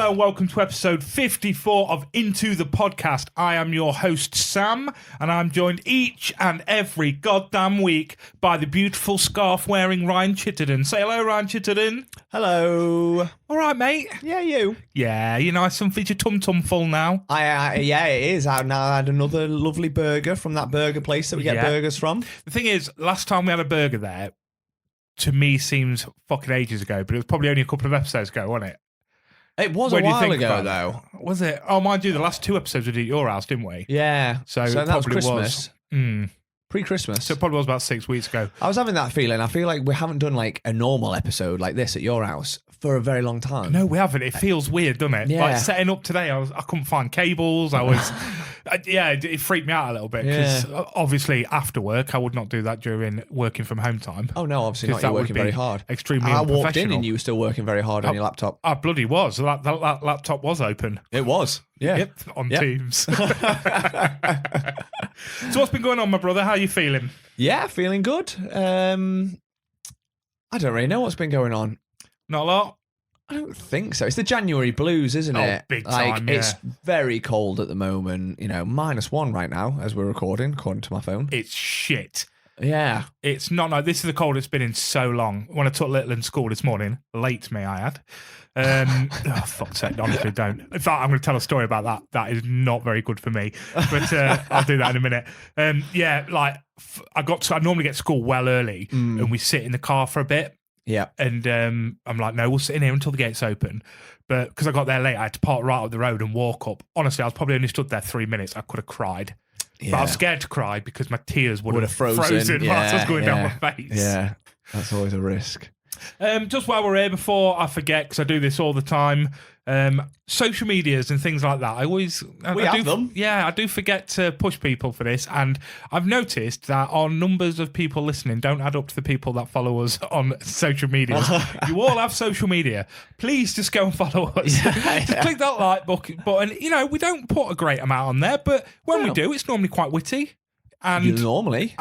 Hello and welcome to episode 54 of Into the Podcast. I am your host, Sam, and I'm joined each and every goddamn week by the beautiful scarf-wearing Ryan Chittenden. Say hello, Ryan Chittenden. Hello. All right, mate? Yeah, you? Yeah, you nice and fit your tum-tum full now? Yeah, it is. I've now had another lovely burger from that burger place that we get burgers from. The thing is, last time we had a burger there, to me seems fucking ages ago, but it was probably only a couple of episodes ago, wasn't it? It was a while ago, though. Was it? Oh, mind you, the last two episodes we did at your house, didn't we? Yeah. So that was Christmas. Pre-Christmas. So it probably was about 6 weeks ago. I was having that feeling. I feel like we haven't done like a normal episode like this at your house for a very long time. No, we haven't. It feels weird, doesn't it? Yeah. Like setting up today, I couldn't find cables. It freaked me out a little bit because obviously after work, I would not do that during working from home time. Oh no, obviously not. You're working very hard. Extremely I unprofessional. walked in and you were still working very hard on your laptop. I bloody was. That laptop was open. It was. Yeah. Yep, on Teams. So what's been going on, my brother? How are you feeling? Yeah, feeling good. I don't really know what's been going on. Not a lot? I don't think so. It's the January blues, isn't it? Oh, big time, yeah. It's very cold at the moment. -1 right now as we're recording, according to my phone. It's shit. Yeah. It's not. No, this is the coldest it's been in so long. When I took Little in school this morning, late me I had. Oh, fuck's sake, honestly, don't. In fact, I'm going to tell a story about that. That is not very good for me, but I'll do that in a minute. I normally get to school well early and we sit in the car for a bit. Yeah. And I'm like, no, we'll sit in here until the gates open. But because I got there late, I had to park right up the road and walk up. Honestly, I was probably only stood there 3 minutes. I could have cried. Yeah. But I was scared to cry because my tears would have frozen whilst I was going down my face. Yeah, that's always a risk. Just while we're here, before I forget, because I do this all the time, social medias and things like that. We have them. Yeah, I do forget to push people for this, and I've noticed that our numbers of people listening don't add up to the people that follow us on social media. You all have social media. Please just go and follow us. Just click that like button. We don't put a great amount on there, but when we do, it's normally quite witty. And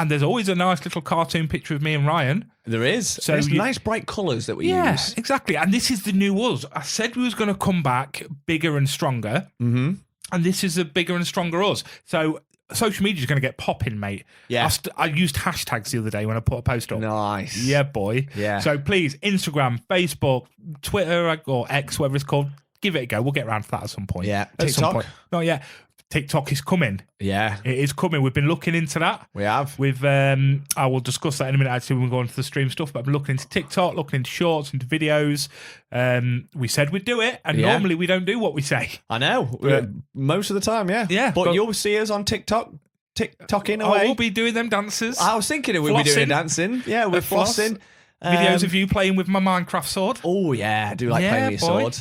there's always a nice little cartoon picture of me and Ryan. There is. So there's nice bright colours that we use. Yeah, exactly. And this is the new us. I said we was going to come back bigger and stronger. Mm-hmm. And this is a bigger and stronger us. So social media is going to get popping, mate. Yeah. I used hashtags the other day when I put a post up. Nice. Yeah, boy. Yeah. So please, Instagram, Facebook, Twitter, or X, whatever it's called, give it a go. We'll get around to that at some point. Yeah. At TikTok? Some point. Not yet. TikTok is coming. Yeah. It is coming. We've been looking into that. We have. I will discuss that in a minute, actually, when we go into the stream stuff, but I've been looking into TikTok, looking into shorts, into videos. We said we'd do it, and normally we don't do what we say. I know. Most of the time, yeah. Yeah. But you'll see us on TikTok, TikToking away. We'll be doing them dances. I was thinking we'd be doing dancing. Yeah, we're flossing. Videos of you playing with my Minecraft sword. Oh, yeah. I do like playing with your sword.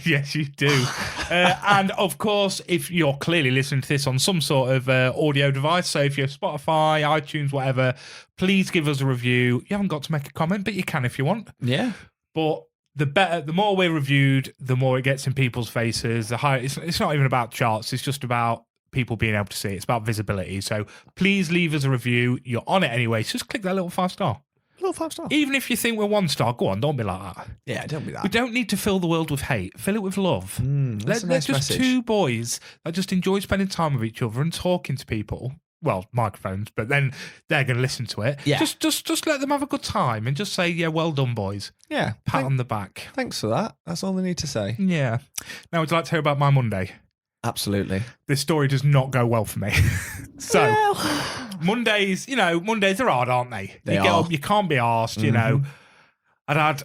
Yes, you do. And of course, if you're clearly listening to this on some sort of audio device, so if you're Spotify, iTunes, whatever, please give us a review. You haven't got to make a comment, but you can if you want. Yeah. But the more we're reviewed, the more it gets in people's faces. The higher. It's not even about charts. It's just about people being able to see it. It's about visibility. So please leave us a review. You're on it anyway. So just click that little 5-star. Little 5-star. Even if you think we're 1-star, go on, don't be like that. Yeah, don't be that. We don't need to fill the world with hate. Fill it with love. That's a nice just message. Two boys that just enjoy spending time with each other and talking to people. Well, microphones, but then they're going to listen to it. Yeah. Just let them have a good time and just say, yeah, well done, boys. Yeah. Pat on the back. Thanks for that. That's all they need to say. Yeah. Now, would you like to hear about my Monday? Absolutely. This story does not go well for me. Mondays are hard, aren't they? They are. You can't be arsed, I'd had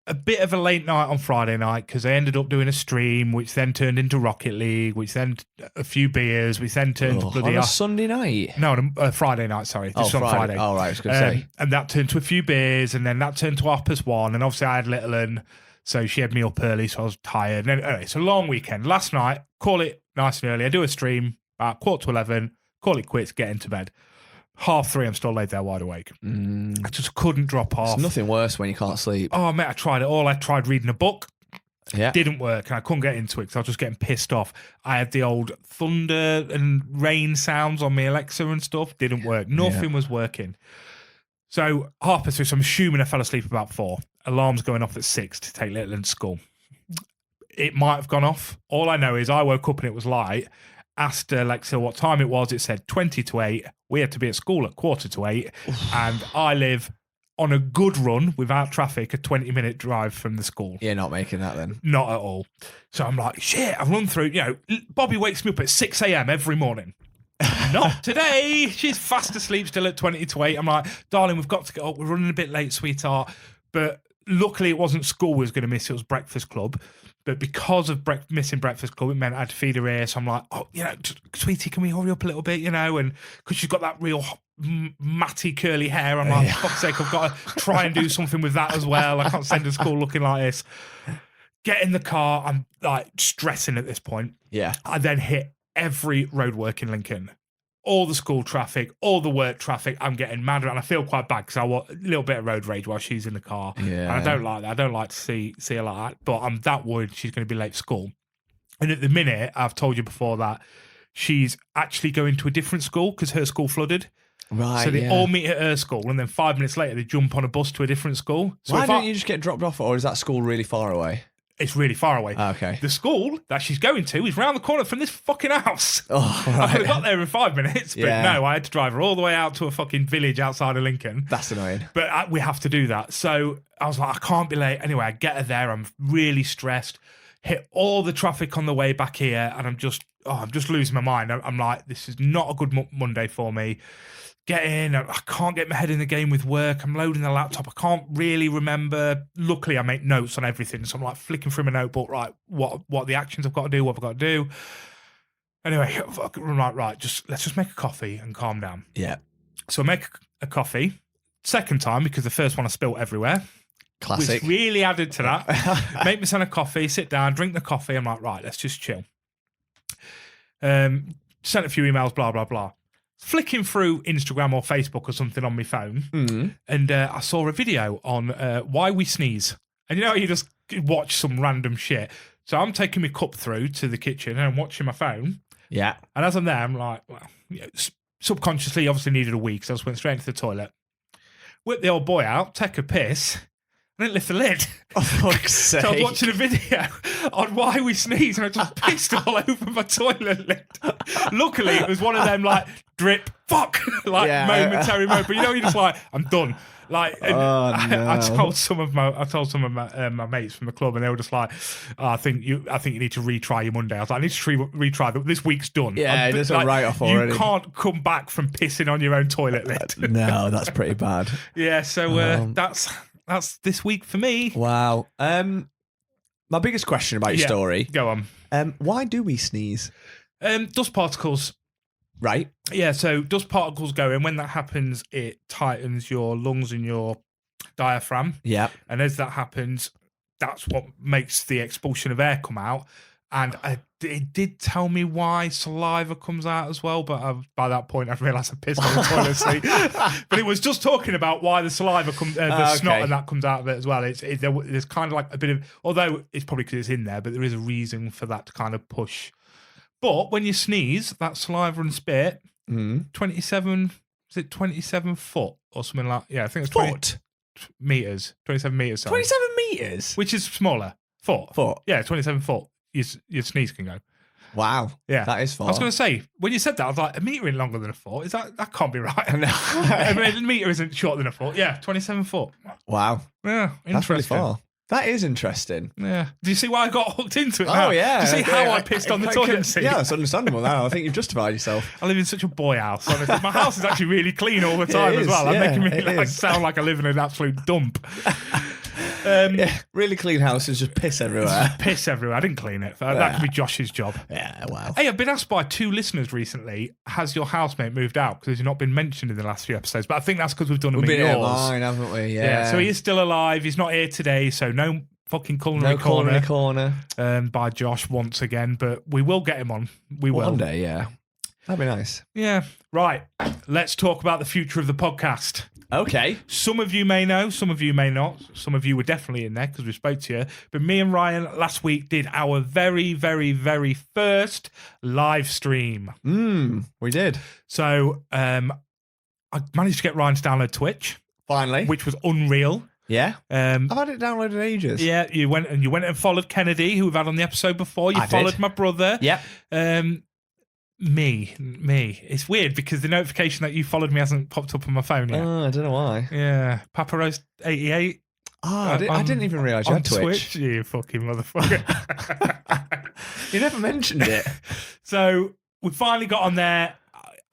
a bit of a late night on Friday night because I ended up doing a stream, which then turned into Rocket League, which then a few beers, which then turned to bloody... On a Sunday night? No, Friday night, sorry. This was on Friday. Oh, right, I was going to say. And that turned to a few beers, and then that turned to 1:30, and obviously I had Little Un, so she had me up early, so I was tired. And anyway, it's a long weekend. Last night, call it nice and early. I do a stream about 11:15, call it quits, get into bed. 3:30, I'm still laid there wide awake. I just couldn't drop off. It's nothing worse when you can't sleep. Oh, mate, I tried it all. I tried reading a book. Yeah. Didn't work, and I couldn't get into it because I was just getting pissed off. I had the old thunder and rain sounds on my Alexa and stuff. Didn't work. Nothing was working. So 3:30, so I'm assuming I fell asleep about 4. Alarm's going off at 6 to take Little into school. it might have gone off. All I know is I woke up and it was light. Asked Alexa what time it was. It said 20 to 8. We had to be at school at 7:45. And I live on a good run without traffic, a 20-minute drive from the school. You're not making that then? Not at all. So I'm like, shit, I've run through, Bobby wakes me up at 6 a.m. every morning. Not today. She's fast asleep still at 20 to 8. I'm like, darling, we've got to get up. We're running a bit late, sweetheart. But luckily it wasn't school we was going to miss. It was breakfast club. But because of missing breakfast club, it meant I had to feed her ear. So I'm like, sweetie, can we hurry up a little bit, And because she's got that real matty, curly hair, I'm like, for fuck's sake, I've got to try and do something with that as well. I can't send her to school looking like this. Get in the car. I'm like stressing at this point. Yeah. I then hit every roadwork in Lincoln. All the school traffic, all the work traffic. I'm getting mad, and I feel quite bad because I want a little bit of road rage while she's in the car. Yeah. And I don't like that. I don't like to see her like that. But I'm that worried she's going to be late for school. And at the minute, I've told you before that she's actually going to a different school because her school flooded. Right. So they all meet at her school, and then 5 minutes later they jump on a bus to a different school. So why don't you just get dropped off, or is that school really far away? It's really far away. Okay. The school that she's going to is round the corner from this fucking house. Oh, right. I could have got there in 5 minutes, but no, I had to drive her all the way out to a fucking village outside of Lincoln. That's annoying. But we have to do that. So I was like, I can't be late. Anyway, I get her there. I'm really stressed. Hit all the traffic on the way back here, and I'm just losing my mind. I'm like, this is not a good Monday for me. Get in. I can't get my head in the game with work. I'm loading the laptop. I can't really remember. Luckily, I make notes on everything. So I'm like flicking through my notebook. Right, what are the actions I've got to do? What I've got to do? Anyway, I'm like, right, let's just make a coffee and calm down. Yeah. So I make a coffee. Second time, because the first one I spilt everywhere. Classic. Which really added to that. Make myself a coffee, sit down, drink the coffee. I'm like, right, let's just chill. Sent a few emails, blah, blah, blah. Flicking through Instagram or Facebook or something on my phone, and I saw a video on why we sneeze. And you just watch some random shit. So I'm taking my cup through to the kitchen and I'm watching my phone. Yeah. And as I'm there, I'm like, well, subconsciously, obviously needed a wee, so I just went straight into the toilet. Whip the old boy out, take a piss. I didn't lift the lid. Oh, fuck's sake. So I was watching a video on why we sneeze, and I just pissed all over my toilet lid. Luckily, it was one of them like drip, fuck, momentary moment. But you're just like, I'm done. Like, I told some of my mates from the club, and they were just like, I think you need to retry your Monday. I was like, I need to retry. This week's done. Yeah, there's a write-off already. You can't come back from pissing on your own toilet lid. No, that's pretty bad. Yeah, so that's this week for me. Wow. My biggest question about your story. Go on. Why do we sneeze? Dust particles. Right. Yeah, so dust particles go in. When that happens, it tightens your lungs and your diaphragm. Yeah. And as that happens, that's what makes the expulsion of air come out. And it did tell me why saliva comes out as well, but by that point I realised I pissed on the toilet seat. But it was just talking about why the saliva comes, the snot and that comes out of it as well. There's kind of like a bit of, although it's probably because it's in there, but there is a reason for that to kind of push. But when you sneeze, that saliva and spit, 27 foot or something like? Yeah, I think it's 20 meters. 27 meters. Sorry. 27 meters, which is smaller. Foot. Yeah, 27 foot. Your sneeze can go. Wow. Yeah. That is far. I was going to say, when you said that, I was like, a meter ain't longer than a foot. That can't be right. No. A meter isn't shorter than a foot. Yeah, 27 foot. Wow. Yeah, interesting. That's really far. That is interesting. Yeah. Do you see why I got hooked into it now? now? Oh, yeah. Do you see how I pissed on the toilet seat? Yeah, that's understandable now. I think you've justified yourself. I live in such a boy house, honestly. My house is actually really clean all the time as well. I'm making me sound like I live in an absolute dump. Really clean house is just piss everywhere. Piss everywhere. I didn't clean it. That could be Josh's job. Yeah, wow. Hey, I've been asked by 2 listeners recently, has your housemate moved out? Because he's not been mentioned in the last few episodes. But I think that's because we've done them in yours. Mine, haven't we? Yeah. So he is still alive. He's not here today, so no fucking culinary corner. By Josh once again. But we will get him on. We will. One day, yeah. That'd be nice. Yeah. Right. Let's talk about the future of the podcast. Okay. Some of you may know, some of you may not. Some of you were definitely in there because we spoke to you. But me and Ryan last week did our very, very, very first live stream. We did. So I managed to get Ryan to download Twitch. Finally. Which was unreal. Yeah. I've had it downloaded ages. Yeah, you went and followed Kennedy, who we've had on the episode before. You followed my brother. Yep. Me. It's weird because the notification that you followed me hasn't popped up on my phone yet. Oh, I don't know why. Yeah, Papa Roast 88. I didn't even realise you had Twitch. You fucking motherfucker. You never mentioned it. So we finally got on there.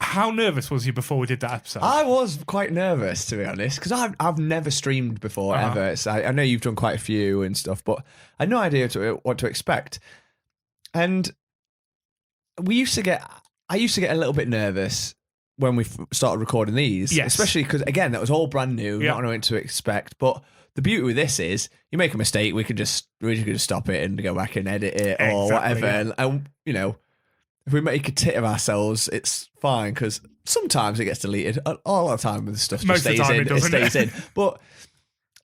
How nervous was you before we did that episode? I was quite nervous, to be honest, because I've never streamed before ever. So I know you've done quite a few and stuff, but I had no idea what to expect. And I used to get a little bit nervous when we started recording these, especially because, again, that was all brand new, not knowing what to expect. But the beauty with this is, you make a mistake, we could just stop it and go back and edit it or whatever. Yeah. And you know, if we make a tit of ourselves, it's fine because sometimes it gets deleted. A lot of time with the stuff just stays in. It stays in. But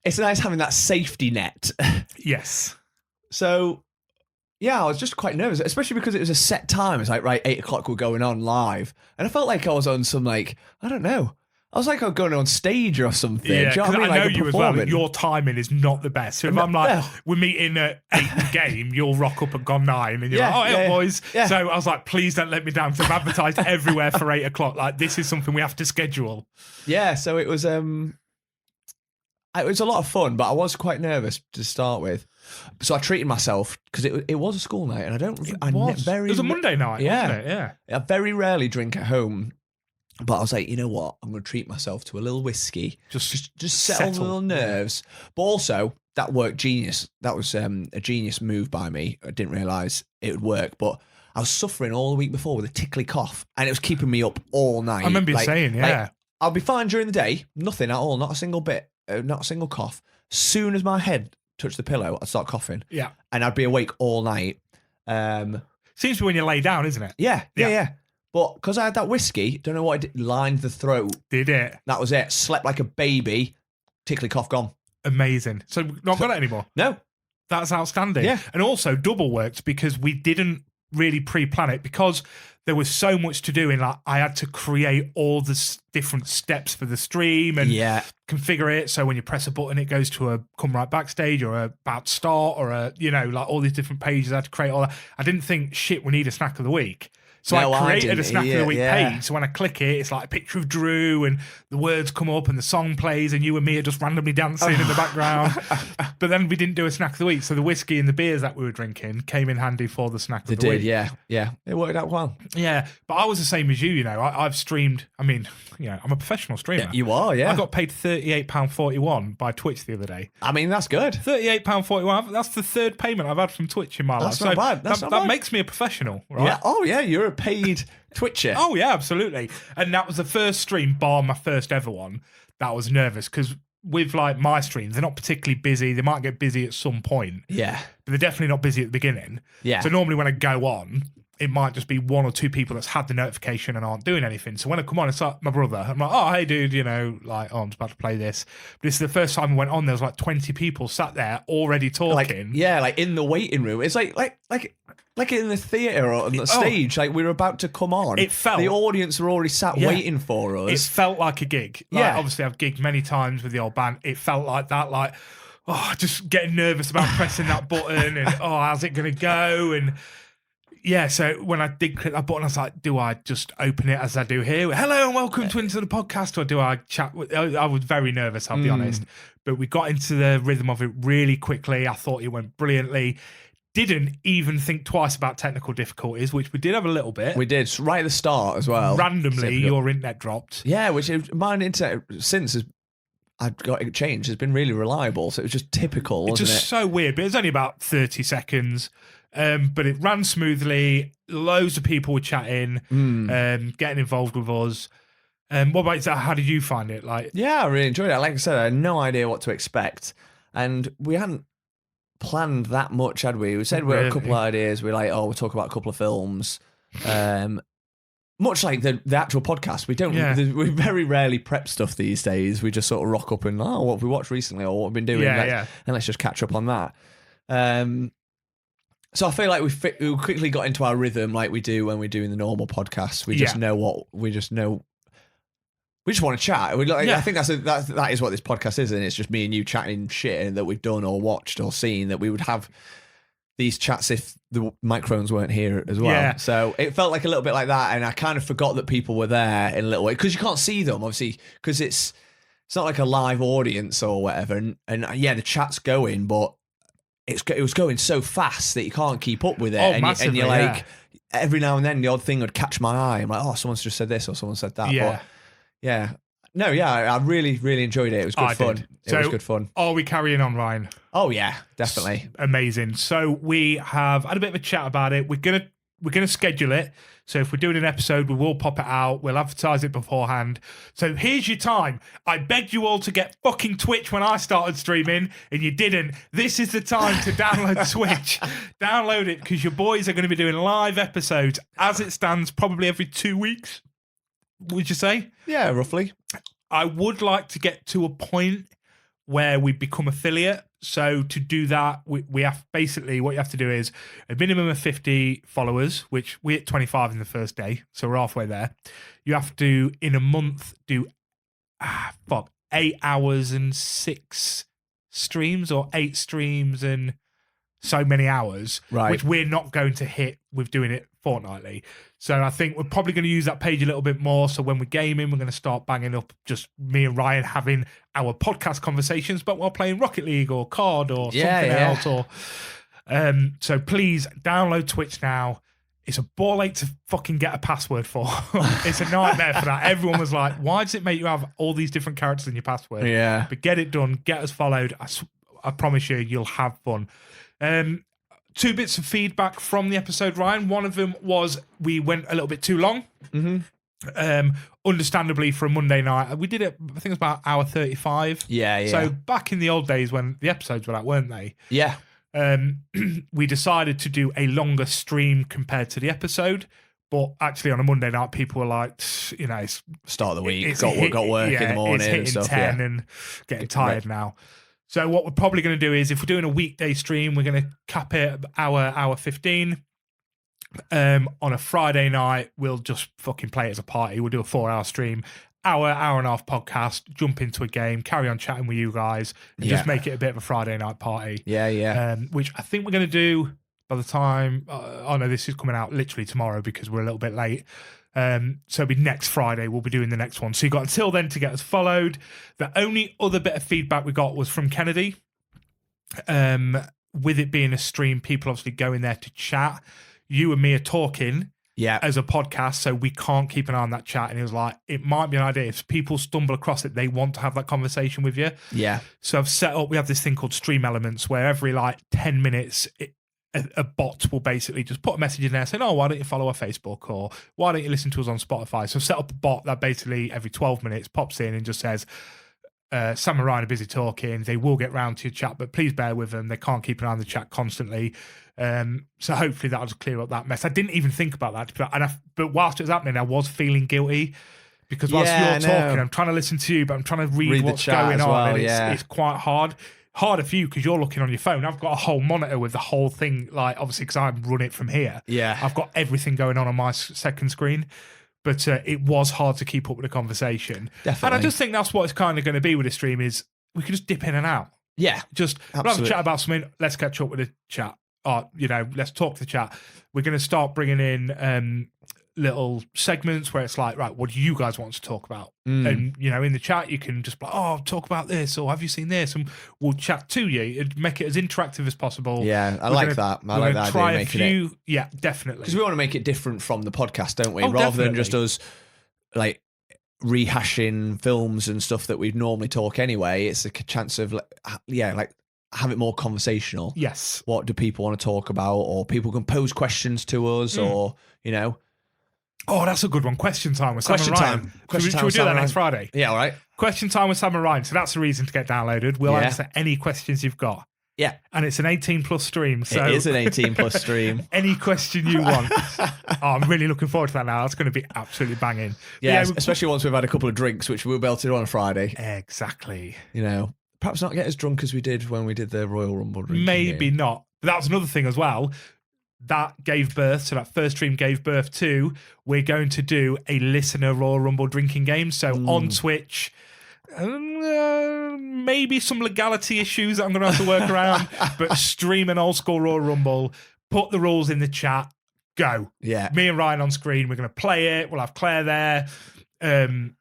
it's nice having that safety net. Yes. So, yeah, I was just quite nervous, especially because it was a set time. It's like, right, 8 o'clock we're going on live. And I felt like I was on some, like, I don't know. I was like, I'm going on stage or something. Yeah, because I know you as well. Your timing is not the best. So if I'm like, we're meeting at 8 game, you'll rock up at gone 9, and you're like, oh, hey, boys. Yeah. So I was like, please don't let me down, because I've advertised everywhere for 8 o'clock. Like, this is something we have to schedule. Yeah, so it was a lot of fun, but I was quite nervous to start with. So I treated myself, because it was a school night, and it was a Monday night, wasn't it? Yeah. I very rarely drink at home. But I was like, you know what? I'm going to treat myself to a little whiskey. Just settle the little nerves. But also, that worked genius. That was a genius move by me. I didn't realise it would work. But I was suffering all the week before with a tickly cough. And it was keeping me up all night. I remember you saying, yeah. Like, I'll be fine during the day. Nothing at all. Not a single bit. Not a single cough. Soon as my head touched the pillow, I'd start coughing. Yeah. And I'd be awake all night. Seems to be when you lay down, isn't it? Yeah. But because I had that whiskey, don't know what it did, lined the throat. Did it? That was it. Slept like a baby. Tickly cough gone. Amazing. So not got it anymore? No. That's outstanding. Yeah. And also double worked because we didn't really pre-plan it, because there was so much to do. Like, I had to create all the different steps for the stream and configure it. So when you press a button, it goes to a come right backstage or a about start or like all these different pages. I had to create all that. I didn't think, shit, we need a snack of the week. So I created a snack of the week page. So when I click it, it's like a picture of Drew and the words come up and the song plays and you and me are just randomly dancing in the background. But then we didn't do a snack of the week. So the whiskey and the beers that we were drinking came in handy for the snack of the week. They did, yeah. It worked out well. Yeah. But I was the same as you, I've streamed. I mean, I'm a professional streamer. Yeah, you are, yeah. I got paid £38.41 by Twitch the other day. I mean, that's good. £38.41. That's the third payment I've had from Twitch in my life. That's not bad. That makes me a professional, right? Yeah. Oh, yeah. You're a paid Twitcher. Oh, yeah, absolutely. And that was the first stream, bar my first ever one, that I was nervous, because with like my streams, they're not particularly busy. They might get busy at some point. Yeah. But they're definitely not busy at the beginning. Yeah. So normally when I go on, it might just be 1 or 2 people that's had the notification and aren't doing anything. So when I come on, it's like my brother. I'm like, oh, hey, dude, I'm just about to play this. But this is the first time I went on, there was like 20 people sat there already talking. Like in the waiting room. It's like in the theatre or on the stage, like we were about to come on. It felt... The audience were already sat waiting for us. It felt like a gig. Obviously, I've gigged many times with the old band. It felt like that, just getting nervous about pressing that button and, how's it going to go? And... yeah, so when I did click that button, I was like, do I just open it as I do here? Hello and welcome to Into the Podcast, or do I chat with... I was very nervous, I'll be honest. But we got into the rhythm of it really quickly. I thought it went brilliantly. Didn't even think twice about technical difficulties, which we did have a little bit. We did, right at the start as well. Randomly, your internet dropped. Yeah, which mine internet since I've got it changed, has been really reliable. So it was just typical, wasn't it? It's just so weird, but it was only about 30 seconds. But it ran smoothly. Loads of people were chatting, getting involved with us. What about that? How did you find it? Yeah, I really enjoyed it. Like I said, I had no idea what to expect, and we hadn't planned that much, had we? We said we had a couple of ideas. We're like, we'll talk about a couple of films. Much like the actual podcast, we don't. We very rarely prep stuff these days. We just sort of rock up and what have we watched recently or what we've been doing, and let's just catch up on that. So I feel like we quickly got into our rhythm, like we do when we're doing the normal podcast. We just know We just want to chat. I think that is what this podcast is, and it's just me and you chatting shit that we've done or watched or seen. That we would have these chats if the microphones weren't here as well. Yeah. So it felt like a little bit like that, and I kind of forgot that people were there in a little way because you can't see them, obviously, because it's not like a live audience or whatever. And yeah, the chat's going, but it was going so fast that you can't keep up with it. And you're like, every now and then the odd thing would catch my eye. I'm like, oh, someone's just said this or someone said that. Yeah. But yeah. No, yeah, I really, really enjoyed it. It was good fun. It was good fun. Are we carrying on, Ryan? Oh yeah, definitely. Amazing. So we have had a bit of a chat about it. We're gonna schedule it. So if we're doing an episode, we will pop it out. We'll advertise it beforehand. So here's your time. I begged you all to get fucking Twitch when I started streaming, and you didn't. This is the time to download Twitch. Download it, because your boys are going to be doing live episodes as it stands, probably every 2 weeks. Would you say? Yeah, roughly. I would like to get to a point where we become affiliate. So to do that, we have basically what you have to do is a minimum of 50 followers, which we hit 25 in the first day. So we're halfway there. You have to, in a month, do 8 hours and 6 streams, or 8 streams and so many hours, right, which we're not going to hit with doing it fortnightly. So I think we're probably going to use that page a little bit more. So when we're gaming, we're going to start banging up just me and Ryan having our podcast conversations, but while playing Rocket League or COD or something else. Or so please download Twitch now. It's a ball ache to fucking get a password for. It's a nightmare for that. Everyone was like, why does it make you have all these different characters in your password? Yeah. But get it done. Get us followed. I promise you, you'll have fun. 2 bits of feedback from the episode, Ryan. One of them was we went a little bit too long. Mm-hmm. Understandably, for a Monday night. We did it, I think it was about hour 35. Yeah. So back in the old days when the episodes were like, weren't they? Yeah. We decided to do a longer stream compared to the episode. But actually on a Monday night, people were like, it's start of the week, got work in the morning. It's hitting and stuff, 10 and getting tired now. So what we're probably going to do is, if we're doing a weekday stream, we're going to cap it at hour 15. On a Friday night, we'll just fucking play it as a party. We'll do a 4-hour stream, hour and a half podcast, jump into a game, carry on chatting with you guys, and just make it a bit of a Friday night party. Yeah. Which I think we're going to do by the time... this is coming out literally tomorrow because we're a little bit late. So it'll be next Friday. We'll be doing the next one. So you got until then to get us followed. The only other bit of feedback we got was from Kennedy. With it being a stream, people obviously go in there to chat. You and me are talking as a podcast, so we can't keep an eye on that chat. And he was like, it might be an idea. If people stumble across it, they want to have that conversation with you. Yeah. So I've set up, we have this thing called Stream Elements, where every 10 minutes... a bot will basically just put a message in there saying, oh, why don't you follow our Facebook, or why don't you listen to us on Spotify? So I've set up a bot that basically every 12 minutes pops in and just says, Sam and Ryan are busy talking. They will get round to your chat, but please bear with them. They can't keep an eye on the chat constantly. So hopefully that'll just clear up that mess. I didn't even think about that. But whilst it was happening, I was feeling guilty. Because whilst you're talking, I'm trying to listen to you, but I'm trying to read what's going on. Well, and it's quite hard. Harder for you because you're looking on your phone. I've got a whole monitor with the whole thing, obviously because I run it from here. Yeah. I've got everything going on my second screen. But it was hard to keep up with the conversation. Definitely. And I just think that's what it's kind of going to be with the stream is we can just dip in and out. Yeah. Just we'll have a chat about something. Let's catch up with the chat. Or, let's talk to the chat. We're going to start bringing in little segments where it's like, right, what do you guys want to talk about? And in the chat you can just be like, oh, talk about this, or have you seen this, and we'll chat to you and make it as interactive as possible. I like that idea, making it. Yeah, definitely, because we want to make it different from the podcast, don't we? Rather definitely. than just us rehashing films and stuff that we'd normally talk anyway. It's a chance of have it more conversational. Yes. What do people want to talk about, or people can pose questions to us, or Oh, that's a good one. Question time with Sam and Ryan. Should we do that next Friday? Yeah, all right. Question time with Sam and Ryan. So that's the reason to get downloaded. We'll answer any questions you've got. Yeah. And it's an 18+ stream. So it is an 18+ stream. Any question you want. I'm really looking forward to that now. That's going to be absolutely banging. Yeah, especially once we've had a couple of drinks, which we'll be able to do on a Friday. Exactly. Perhaps not get as drunk as we did when we did the Royal Rumble drink. Maybe not. But that's another thing as well. that gave birth, so that first stream gave birth to, we're going to do a listener Royal Rumble drinking game. So on Twitch, maybe some legality issues that I'm going to have to work around, but stream an old school Royal Rumble, put the rules in the chat, go. Yeah. Me and Ryan on screen, we're going to play it. We'll have Claire there. And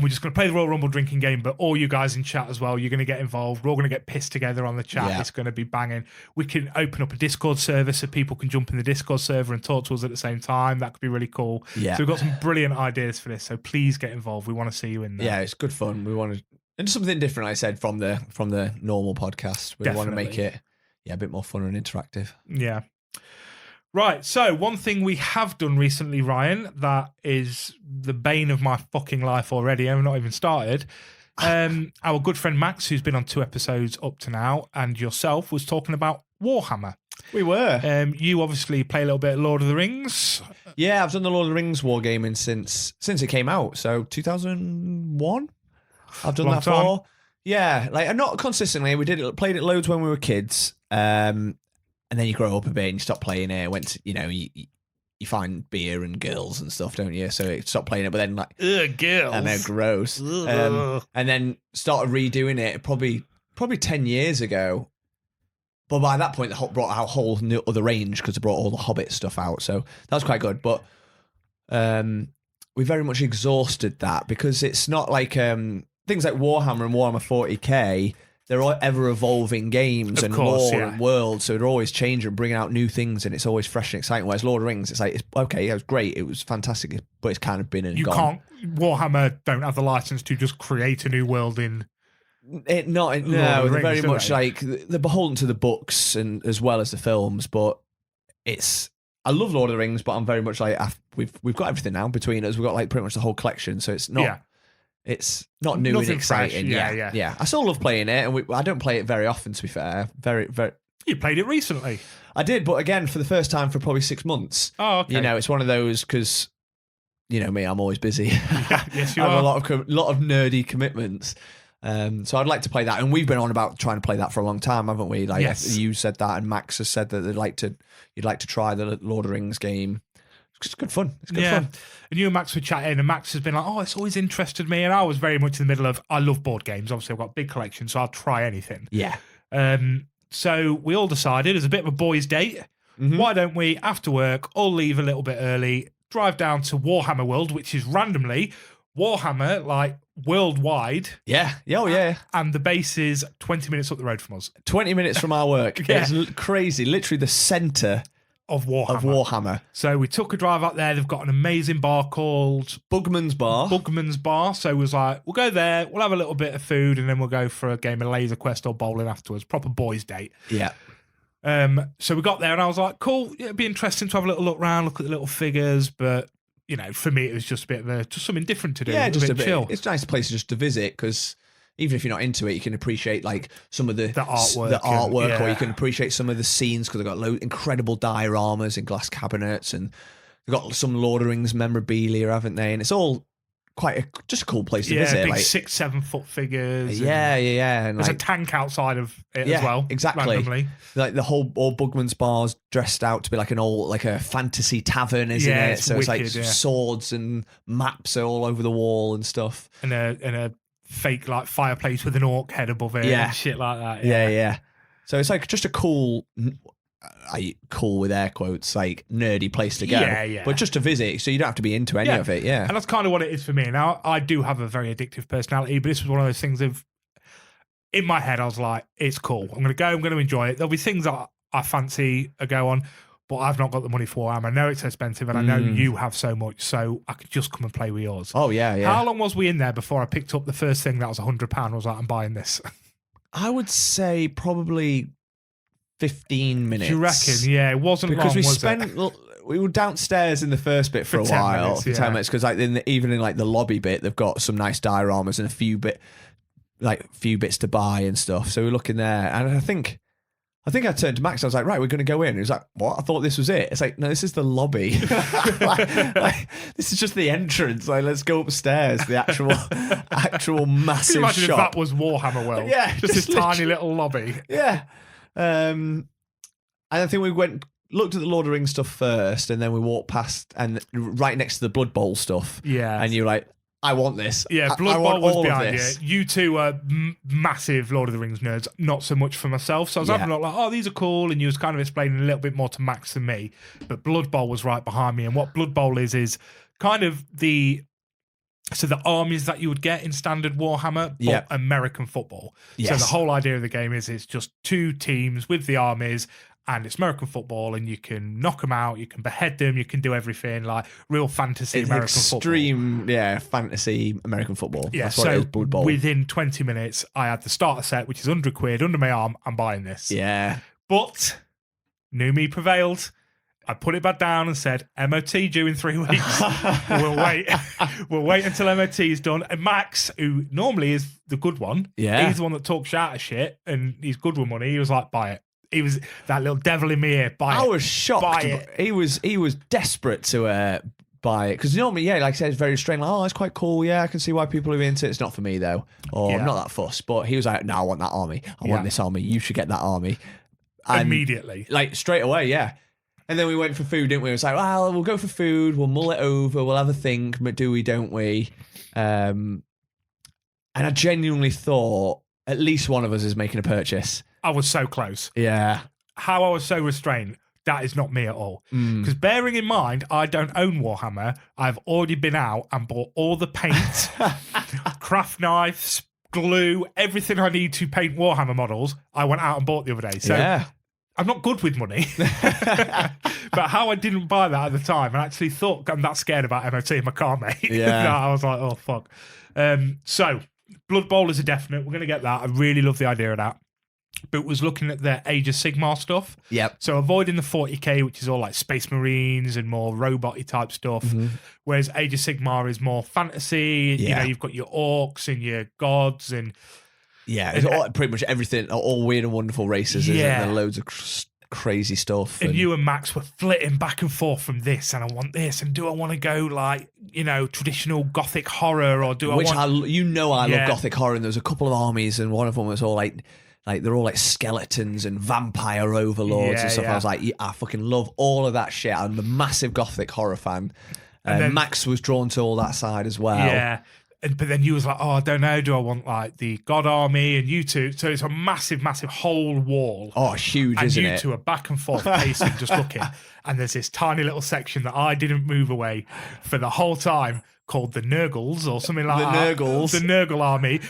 we're just going to play the Royal Rumble drinking game, but all you guys in chat as well, you're going to get involved. We're all going to get pissed together on the chat. Yeah. It's going to be banging. We can open up a Discord server so people can jump in the Discord server and talk to us at the same time. That could be really cool. Yeah. So we've got some brilliant ideas for this. So please get involved. We want to see you in there. Yeah, it's good fun. We want to, and something different, I said, from the normal podcast. We want to make it a bit more fun and interactive. Yeah. Right, so one thing we have done recently, Ryan, that is the bane of my fucking life already. I've not even started. Our good friend Max, who's been on 2 episodes up to now, and yourself was talking about Warhammer. We were. You obviously play a little bit of Lord of the Rings. Yeah, I've done the Lord of the Rings wargaming since it came out. So 2001. I've done that for. Yeah, like not consistently. We played it loads when we were kids. And then you grow up a bit and you stop playing it. You find beer and girls and stuff, don't you? So you stop playing it, but then like, girls. And they're gross. And then started redoing it probably 10 years ago. But by that point, they brought out a whole new other range because they brought all the Hobbit stuff out. So that was quite good. But we very much exhausted that because it's not like things like Warhammer and Warhammer 40k. They're all ever-evolving games and lore and worlds, so they're always changing, bringing out new things, and it's always fresh and exciting. Whereas Lord of the Rings, it's like, it was great, it was fantastic, but it's kind of been and gone. Warhammer don't have the license to just create a new world in... They're very much like, they're beholden to the books and as well as the films, but I love Lord of the Rings, but I'm very much like, we've got everything now between us, we've got like pretty much the whole collection, so it's not... Yeah. It's not new and exciting. Yeah. I still love playing it, and I don't play it very often, to be fair. Very, very. You played it recently. I did, but again, for the first time for probably 6 months. Oh, okay. It's one of those because, me, I'm always busy. Yes, you I have are. a lot of nerdy commitments. So I'd like to play that, and we've been on about trying to play that for a long time, haven't we? Like, yes. You said that, and Max has said that you'd like to try the Lord of the Rings game. It's good fun. It's good fun. And you and Max were chatting, and Max has been like, it's always interested me. And I was very much in the middle of, I love board games. Obviously, I've got a big collection, so I'll try anything. Yeah. So we all decided, as a bit of a boys' date, why don't we, after work, all leave a little bit early, drive down to Warhammer World, which is randomly Warhammer, like, worldwide. Yeah. Oh, yeah. And the base is 20 minutes up the road from us. 20 minutes from our work. Yeah. It's crazy. Literally the centre of Warhammer. So we took a drive up there. They've got an amazing bar called Bugman's Bar. So it was like, we'll go there, we'll have a little bit of food, and then we'll go for a game of Laser Quest or bowling afterwards. Proper boys' date. Yeah. So we got there, and I was like, cool, it'd be interesting to have a little look around, look at the little figures, but for me, it was just a bit of just something different to do. Yeah, just a bit chill. It's a nice place just to visit because even if you're not into it, you can appreciate like some of the artwork, or you can appreciate some of the scenes because they've got incredible dioramas in glass cabinets, and they've got some Lord of the Rings memorabilia, haven't they? And it's all quite just a cool place to visit. Big 6-7 foot figures. Yeah. And there's a tank outside of it as well. Exactly. Randomly. Like the whole Bugman's Bar's dressed out to be like a fantasy tavern, isn't it? So wicked, it's like swords and maps are all over the wall and stuff. And a fake like fireplace with an orc head above it and shit like that. Yeah. So it's like just a cool with air quotes, like nerdy place to go. Yeah. But just to visit, so you don't have to be into any of it. Yeah. And that's kind of what it is for me. Now, I do have a very addictive personality, but this was one of those things in my head, I was like, it's cool. I'm going to go, I'm going to enjoy it. There'll be things that I fancy a go on, but I've not got the money for them. I know it's expensive, and I know you have so much, so I could just come and play with yours. Oh, yeah. How long was we in there before I picked up the first thing that was £100? I was like, I'm buying this. I would say probably 15 minutes. Do you reckon? Yeah, it wasn't because long, we were downstairs in the first bit for a while, for 10 minutes, because like even in like the lobby bit, they've got some nice dioramas and a few bits to buy and stuff. So we're looking there, and I think I turned to Max. I was like, right, we're going to go in. He was like, what? I thought this was it. It's like, no, this is the lobby. This is just the entrance. Like, let's go upstairs. The actual massive Can you imagine shop. If that was Warhammer World? Yeah, just this tiny little lobby. Yeah. And I think we went looked at the Lord of the Rings stuff first, and then we walked past and right next to the Blood Bowl stuff. Yeah. And you're like, I want this. Yeah, Blood Bowl was behind you. You two are massive Lord of the Rings nerds, not so much for myself. So I was having a look like, oh, these are cool, and you was kind of explaining a little bit more to Max than me. But Blood Bowl was right behind me, and what Blood Bowl is kind of the armies that you would get in standard Warhammer, but American football. Yes. So the whole idea of the game is it's just two teams with the armies, and it's American football, and you can knock them out, you can behead them, you can do everything, like real fantasy American extreme, football. Fantasy American football. Yeah, that's so what it is, Blood Bowl. Within 20 minutes, I had the starter set, which is £100 under my arm. I'm buying this. Yeah. But new me prevailed. I put it back down and said, MOT due in 3 weeks. We'll wait. We'll wait until MOT is done. And Max, who normally is the good one, he's the one that talks out of shit, and he's good with money. He was like, buy it. He was that little devil in me ear. I was shocked. Buy it. He was desperate to buy it because normally, like I said, it's very strange. Like, oh, it's quite cool. Yeah, I can see why people are into it. It's not for me though, or I'm not that fussed. But he was like, no, I want that army. I want this army. You should get that army. And, immediately, like straight away. Yeah. And then we went for food, didn't we? It was like, well, we'll go for food. We'll mull it over. We'll have a think. But do we? Don't we? And I genuinely thought at least one of us is making a purchase. I was so close. Yeah. How I was so restrained, that is not me at all. Because bearing in mind, I don't own Warhammer. I've already been out and bought all the paint, craft knives, glue, everything I need to paint Warhammer models. I went out and bought the other day. So I'm not good with money. But how I didn't buy that at the time and actually thought I'm that scared about MOT in my car, mate. Yeah. No, I was like, oh, fuck. So Blood Bowl is a definite. We're going to get that. I really love the idea of that. But was looking at their Age of Sigmar stuff. Yep. So avoiding the 40k, which is all like Space Marines and more robot-y type stuff. Whereas Age of Sigmar is more fantasy. You know, you've got your orcs and your gods and... Yeah, it's all, pretty much everything, all weird and wonderful races, isn't there? Loads of crazy stuff. And you and Max were flitting back and forth from this, and I want this, and do I want to go like, traditional gothic horror, or do I want... I love gothic horror, and there was a couple of armies, and one of them was all like they're all like skeletons and vampire overlords and stuff. I was like, I fucking love all of that shit. I'm a massive gothic horror fan. And then, Max was drawn to all that side as well. Yeah. But then you was like, oh, I don't know. Do I want like the God Army and you two? So it's a massive, massive whole wall. Oh, huge, isn't it? And you two are back and forth pacing, just looking. And there's this tiny little section that I didn't move away for the whole time called the Nurgles or something like that. The Nurgles. The Nurgle Army.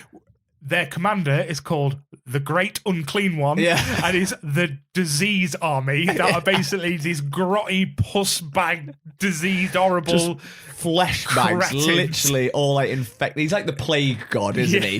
Their commander is called the Great Unclean One, and is the Disease Army that are basically these grotty, puss bag, diseased, horrible... Just flesh bags, literally all like infected. He's like the plague god, isn't he?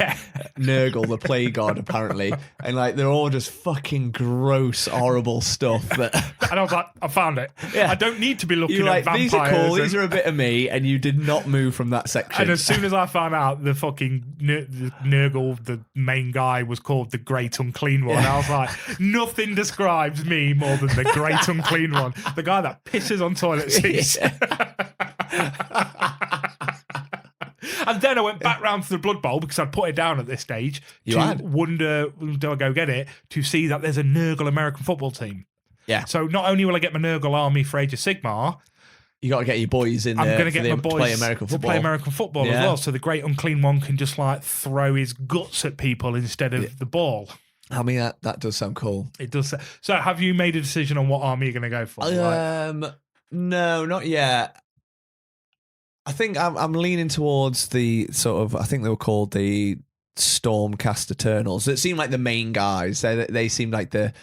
Nurgle, the plague god, apparently. And like they're all just fucking gross, horrible stuff. And I was like, I found it. I don't need to be looking at vampires. These are cool, these are a bit of me, and you did not move from that section. And as soon as I found out the fucking Nurgle, the main guy, was called the Great Unclean One, I was like, nothing describes me more than the Great Unclean One. The guy that pisses on toilet seats. And then I went back round to the Blood Bowl because I'd put it down at this stage wonder, do I go get it, to see that there's a Nurgle American football team. Yeah. So not only will I get my Nurgle army for Age of Sigmar, you got to get your boys in there. I'm going to get my boys to play American football as well. So the Great Unclean One can just like throw his guts at people instead of the ball. I mean, that does sound cool. It does. So have you made a decision on what army you're going to go for? No, not yet. I think I'm leaning towards the sort of, I think they were called the Stormcast Eternals. It seemed like the main guys. They seemed like the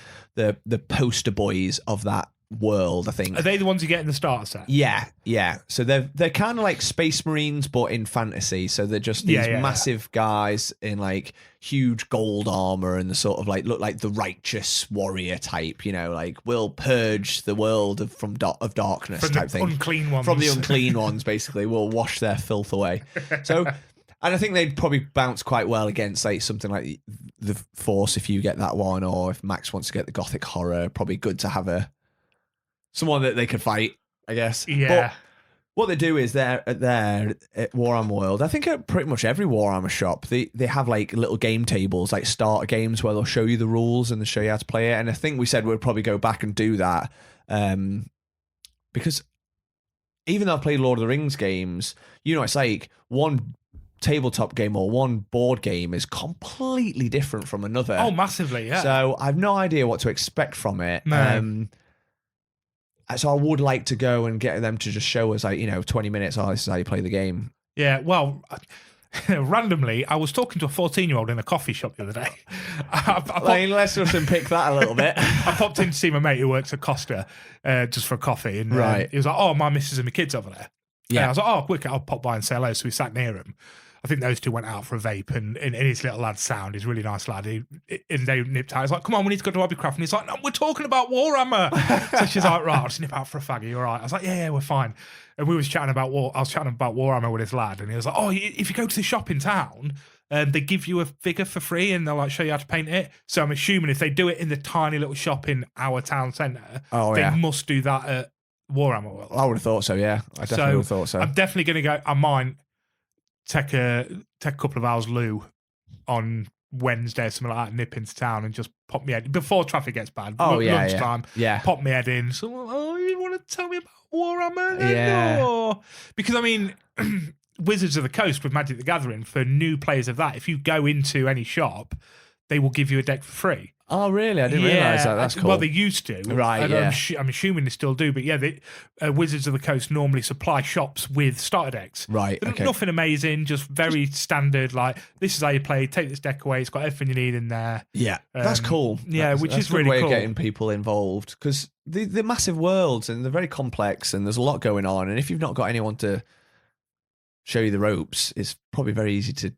poster boys of that world, I think. Are they the ones you get in the starter set? Yeah. So they're kind of like Space Marines, but in fantasy. So they're just these massive guys in like huge gold armor and the sort of like look like the righteous warrior type, like we'll purge the world of darkness from type the thing. Unclean ones. From the unclean ones, basically. We'll wash their filth away. So, and I think they'd probably bounce quite well against like something like the Force if you get that one, or if Max wants to get the Gothic horror, probably good to have someone that they could fight, I guess. Yeah. But what they do is they're at Warhammer World. I think at pretty much every Warhammer shop, they have like little game tables, like starter games where they'll show you the rules and they'll show you how to play it. And I think we said we'd probably go back and do that. Because even though I've played Lord of the Rings games, it's like one tabletop game or one board game is completely different from another. Oh, massively, yeah. So I've no idea what to expect from it. No. So I would like to go and get them to just show us 20 minutes, this is how you play the game. Yeah, well, randomly, I was talking to a 14-year-old in a coffee shop the other day. Let's just unpick that a little bit. I popped in to see my mate who works at Costa just for a coffee. And he was like, oh, my missus and my kids over there. Yeah. And I was like, oh, quick, I'll pop by and say hello. So we sat near him. I think those two went out for a vape, and his little lad's sound, he's a really nice lad. And they nipped out. He's like, come on, we need to go to Hobbycraft. And he's like, no, we're talking about Warhammer. So she's like, right, I'll just nip out for a faggy. You're right. I was like, yeah, we're fine. And we was chatting about I was chatting about Warhammer with his lad, and he was like, oh, if you go to the shop in town, they give you a figure for free, and they'll like show you how to paint it. So I'm assuming if they do it in the tiny little shop in our town centre, they must do that at Warhammer World. I would have thought so, yeah. I definitely would have thought so. I'm definitely going to go. I might take a couple of hours loo on Wednesday or something like that, nip into town and just pop my head before traffic gets bad. Lunchtime. Yeah. Pop my head in. So, you want to tell me about Warhammer? Yeah. Or, because I mean, Wizards of the Coast with Magic the Gathering, for new players of that, if you go into any shop, they will give you a deck for free. Oh, really? I didn't realise that. That's cool. Well, they used to. Right, yeah. I'm assuming they still do. But yeah, Wizards of the Coast normally supply shops with starter decks. Right, okay. Nothing amazing, just very standard, like, this is how you play, take this deck away, it's got everything you need in there. Yeah, that's cool. Yeah, which is really cool. That's a good way of getting people involved, because they're massive worlds, and they're very complex, and there's a lot going on, and if you've not got anyone to show you the ropes, it's probably very easy to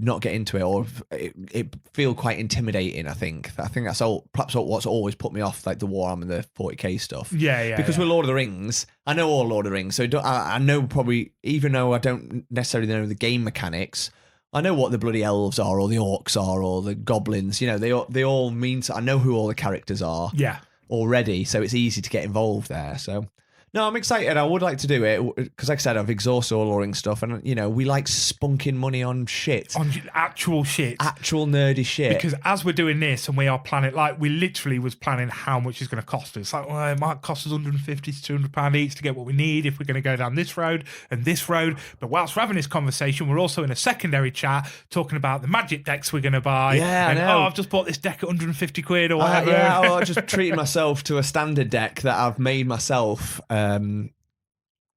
not get into it, or it feel quite intimidating. I think that's perhaps what's always put me off, like the Warhammer and the 40k stuff. Yeah. Because with Lord of the Rings, I know all Lord of the Rings, so I know probably, even though I don't necessarily know the game mechanics, I know what the bloody elves are, or the orcs are, or the goblins. They all mean. I know who all the characters are. Yeah. Already, so it's easy to get involved there. So. No, I'm excited. I would like to do it because, like I said, I've exhausted all Lord of the Rings stuff, and we like spunking money on shit, on actual shit, actual nerdy shit. Because as we're doing this, and we are planning, like we literally was planning how much it's going to cost us. Like, well, it might cost us £150 to £200 each to get what we need if we're going to go down this road and this road. But whilst we're having this conversation, we're also in a secondary chat talking about the magic decks we're going to buy. Yeah, and, I know. I've just bought this deck at £150 or whatever. I just treated myself to a standard deck that I've made myself.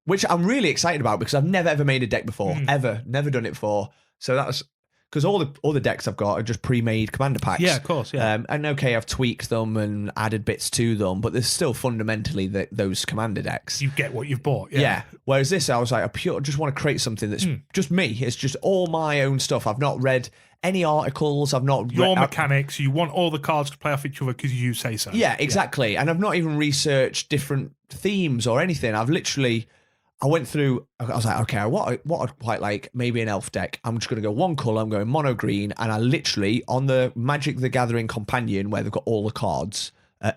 Which I'm really excited about, because I've never ever made a deck before, never done it before. So that's because all the decks I've got are just pre-made commander packs. Yeah, of course. Yeah, and okay, I've tweaked them and added bits to them, but there's still fundamentally those commander decks. You get what you've bought. Yeah. Whereas this, I was like, I just want to create something that's just me. It's just all my own stuff. I've not read any articles. I've not your mechanics. You want all the cards to play off each other because you say so. Yeah, exactly. Yeah. And I've not even researched different themes or anything. I went through, I was like, okay, what I'd quite like, maybe an elf deck. I'm just going to go one colour, I'm going mono green, and I literally, on the Magic the Gathering companion where they've got all the cards,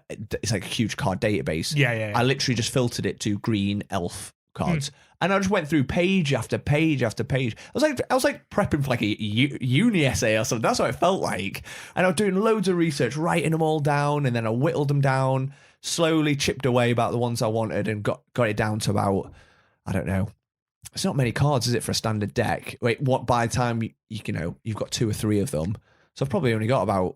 it's like a huge card database. Yeah. I literally just filtered it to green elf cards. And I just went through page after page after page. I was like prepping for like a uni essay or something. That's what it felt like. And I was doing loads of research, writing them all down, and then I whittled them down, slowly chipped away about the ones I wanted, and got it down to about, I don't know. It's not many cards, is it, for a standard deck? By the time you've got 2 or 3 of them. So I've probably only got about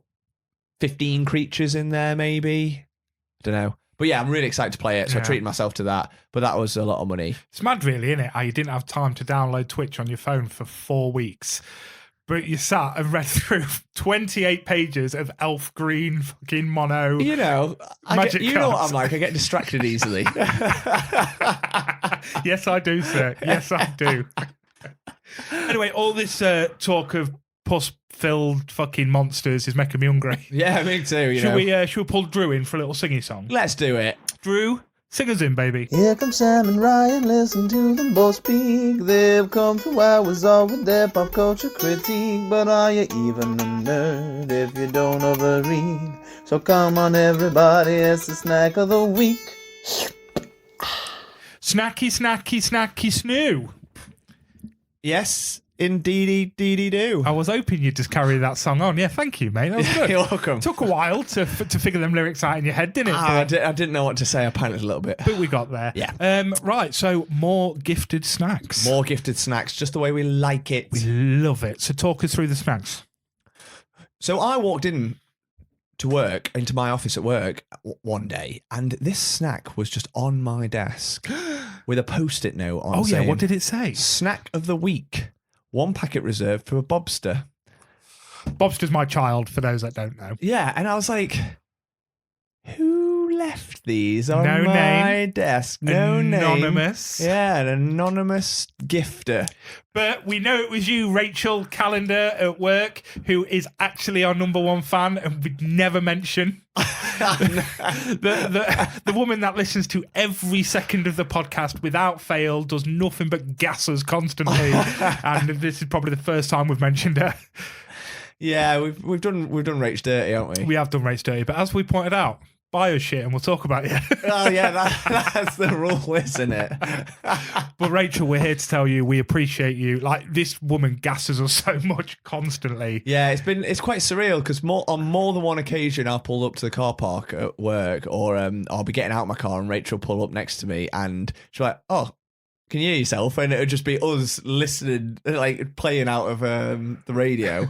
15 creatures in there, maybe. I don't know. But yeah, I'm really excited to play it, so I treated myself to that. But that was a lot of money. It's mad, really, isn't it? How you didn't have time to download Twitch on your phone for 4 weeks. But you sat and read through 28 pages of elf green fucking mono. Magic cards. Know what I'm like. I get distracted easily. Yes, I do, sir. Yes, I do. Anyway, all this talk of pus-filled fucking monsters is making me hungry. Yeah, me too. Should we pull Drew in for a little singing song? Let's do it. Drew, sing us in, baby. Here come Sam and Ryan, listen to them both speak. They've come through hours all with their pop culture critique. But are you even a nerd if you don't overread? So come on everybody, it's the snack of the week. Snacky, snacky, snacky snoo. Yes, Indeedy do. I was hoping you'd just carry that song on. Yeah, thank you, mate. That was good. You're welcome. It took a while to figure them lyrics out in your head, didn't it? I didn't know what to say. I panicked a little bit. But we got there. Yeah. Right, so more gifted snacks. More gifted snacks, just the way we like it. We love it. So talk us through the snacks. So I walked into my office at work one day, and this snack was just on my desk with a post-it note on. Oh, yeah, what did it say? Snack of the week. 1 packet reserved for a Bobster. Bobster's my child, for those that don't know. Yeah, and I was like, who left these on my desk? No Anonymous. name. Yeah, an anonymous gifter. But we know it was you, Rachel Calendar at work, who is actually our number one fan and we'd never mention. the woman that listens to every second of the podcast without fail, does nothing but gas us constantly. And this is probably the first time we've mentioned her. Yeah, we've done Rach dirty, haven't we? We have done Rach dirty, but as we pointed out, buy us shit and we'll talk about it. Oh yeah, that's the rule, isn't it? But Rachel, we're here to tell you we appreciate you. Like, this woman gasses us so much constantly. Yeah, it's quite surreal because on more than one occasion I'll pull up to the car park at work, or I'll be getting out of my car and Rachel will pull up next to me and she's like, "Oh, can you hear yourself?" And it would just be us listening, like playing out of the radio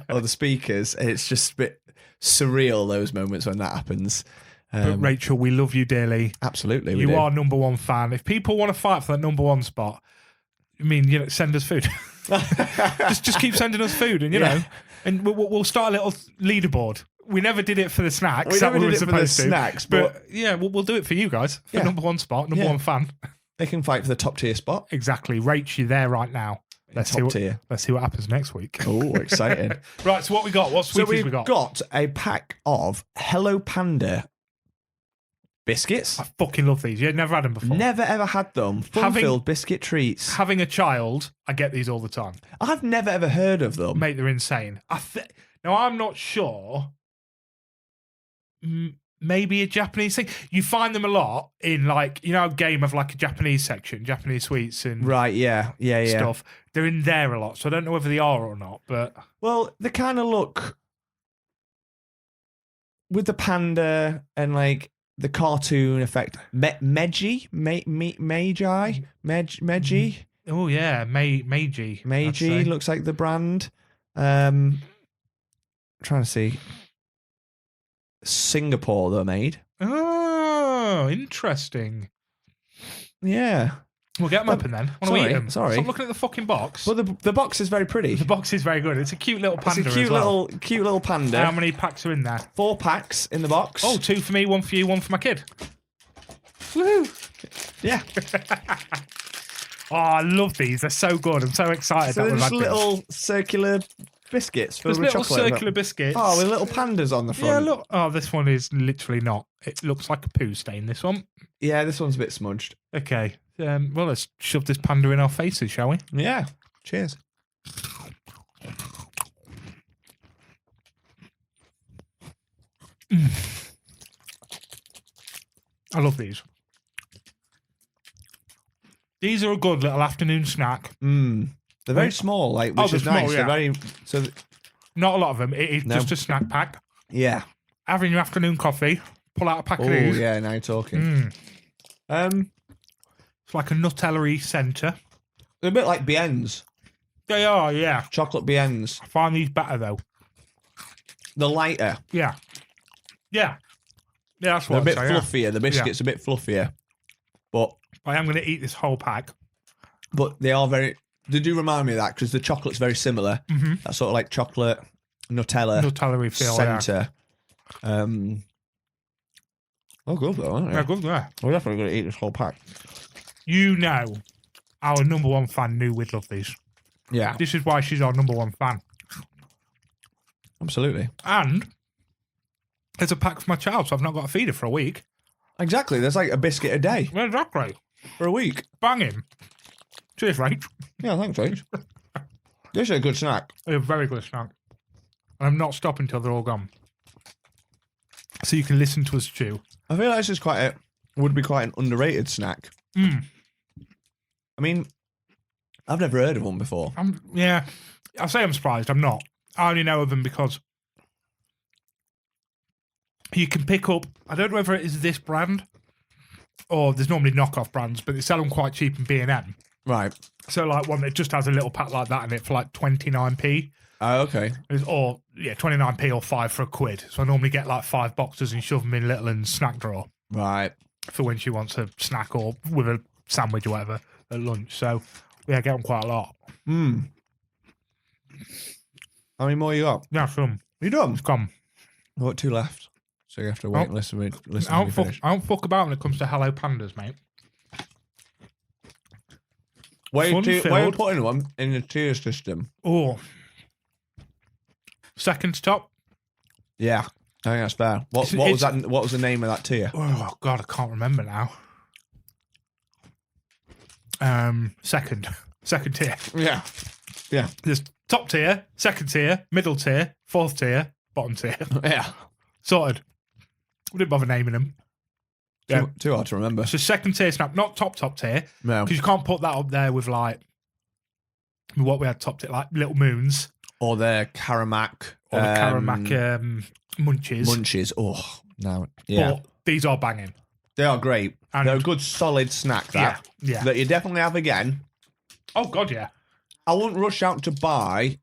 or the speakers. And it's just a bit surreal, those moments when that happens. But Rachel, we love you dearly. Absolutely. You are number one fan. If people want to fight for that number one spot, I mean, send us food. just keep sending us food, and you know, and we'll start a little leaderboard. We never did it for the snacks. We never did it for the snacks, but yeah, we'll do it for you guys. For number one spot, number one fan. They can fight for the top tier spot. Exactly. Rach, you're there right now. Let's see what happens next week. Oh, exciting. Right, so what we got? What sweeties we got? We've got a pack of Hello Panda biscuits. I fucking love these. You've never had them before? Never ever had them. Fun-filled biscuit treats. Having a child, I get these all the time. I've never ever heard of them. Mate, they're insane. Now, I'm not sure. Maybe a Japanese thing. You find them a lot in, like, Game of like a Japanese section, Japanese sweets and right, yeah. stuff. They're in there a lot, so I don't know whether they are or not. But they kind of look with the panda and like the cartoon effect. Meiji. Oh yeah, Meiji looks like the brand. Trying to see. Singapore they're made. Oh, interesting. Yeah. We'll get them open then. Want to eat them? Sorry. Stop looking at the fucking box. Well, the box is very pretty. The box is very good. It's a cute little panda. It's a cute little panda. How many packs are in there? 4 packs in the box. Oh, 2 for me, 1 for you, 1 for my kid. Woo! Yeah. Oh, I love these. They're so good. I'm so excited. So they're just little circular biscuits filled with little chocolate. Circular biscuits. Oh, with little pandas on the front. Yeah, look. Oh, this one is literally not. It looks like a poo stain, this one. Yeah, this one's a bit smudged. Okay. Well, let's shove this panda in our faces, shall we? Yeah. Cheers. I love these. These are a good little afternoon snack. They're very small, which is nice. Yeah. They're very not a lot of them. It is just a snack pack. Yeah. Having your afternoon coffee, pull out a pack of Oh these. yeah, now you're talking. It's like a Nutella-y centre. They're a bit like Biennes. They are, yeah. Chocolate Biennes. I find these better though. They're lighter. Yeah. Yeah. Yeah, that's what They're a bit fluffier. Yeah. The biscuit's a bit fluffier. But I am going to eat this whole pack. But they are they do remind me of that because the chocolate's very similar. Mm-hmm. That sort of like chocolate Nutella feel, centre. Yeah. Good though, aren't they? Yeah, good, yeah. We're definitely going to eat this whole pack. Our number one fan knew we'd love these. Yeah. This is why she's our number one fan. Absolutely. And there's a pack for my child, so I've not got to feed her for a week. Exactly. There's like a biscuit a day. Exactly. For a week. Banging. Cheers, Rach. Yeah, thanks, Rach. This is a good snack. A very good snack. And I'm not stopping until they're all gone. So you can listen to us chew. I feel like this is would be quite an underrated snack. I mean, I've never heard of one before. I say I'm surprised. I'm not. I only know of them because you can pick up. I don't know whether it is this brand or there's normally knockoff brands, but they sell them quite cheap in B&M. Right. So like one that just has a little pack like that in it for like 29p. Oh, okay. 29p or 5 for £1. So I normally get like 5 boxes and shove them in Little's snack drawer. Right. For when she wants a snack or with a sandwich or whatever at lunch. So yeah, I get them quite a lot. How many more you got? Yeah, some. You done? It's gone. I've got 2 left. So you have to wait and listen I don't fuck about when it comes to Hello Pandas, mate. Where are you putting them in the tier system? Oh. Second top? Yeah, I think that's fair. What was the name of that tier? Oh God, I can't remember now. Second tier. Yeah. There's top tier, second tier, middle tier, fourth tier, bottom tier. Yeah. Sorted. We didn't bother naming them. Yeah. Too hard to remember. So second tier snap, not top tier. No. Because you can't put that up there with like what we had top tier, like Little Moons. Or the Karamak. Or the Karamak munchies. Munchies. Oh, no. Yeah. But these are banging. They are great. And they're a good solid snack, that. Yeah. That you definitely have again. Oh, God, yeah. I wouldn't rush out to buy.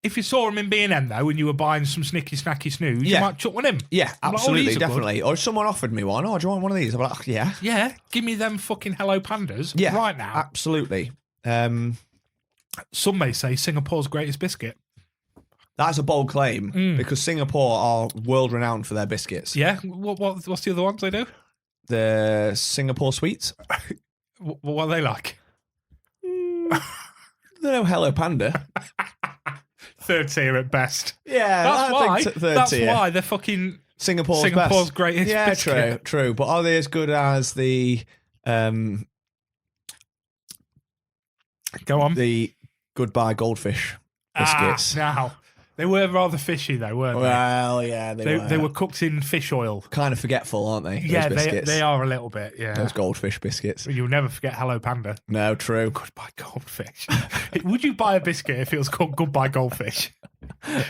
If you saw them in B&M, though, and you were buying some snicky, snacky snooze, you might chuck one in. Yeah, absolutely, definitely. Or if someone offered me one, do you want one of these? I'm like, yeah. Yeah, give me them fucking Hello Pandas right now. Absolutely. Some may say Singapore's greatest biscuit. That's a bold claim, because Singapore are world-renowned for their biscuits. Yeah? What's the other ones they do? The Singapore sweets. What are they like? They're no Hello Panda. Third tier at best. Yeah, that's why they're fucking Singapore's greatest biscuit. Yeah, true. But are they as good as the go on, the Goodbye Goldfish biscuits? Now they were rather fishy though, weren't they? Well, yeah, they were cooked in fish oil. Kind of forgetful, aren't they? Yeah, they are a little bit. Yeah, those goldfish biscuits. You'll never forget Hello Panda. No, true. Goodbye Goldfish. Would you buy a biscuit if it was called Goodbye Goldfish?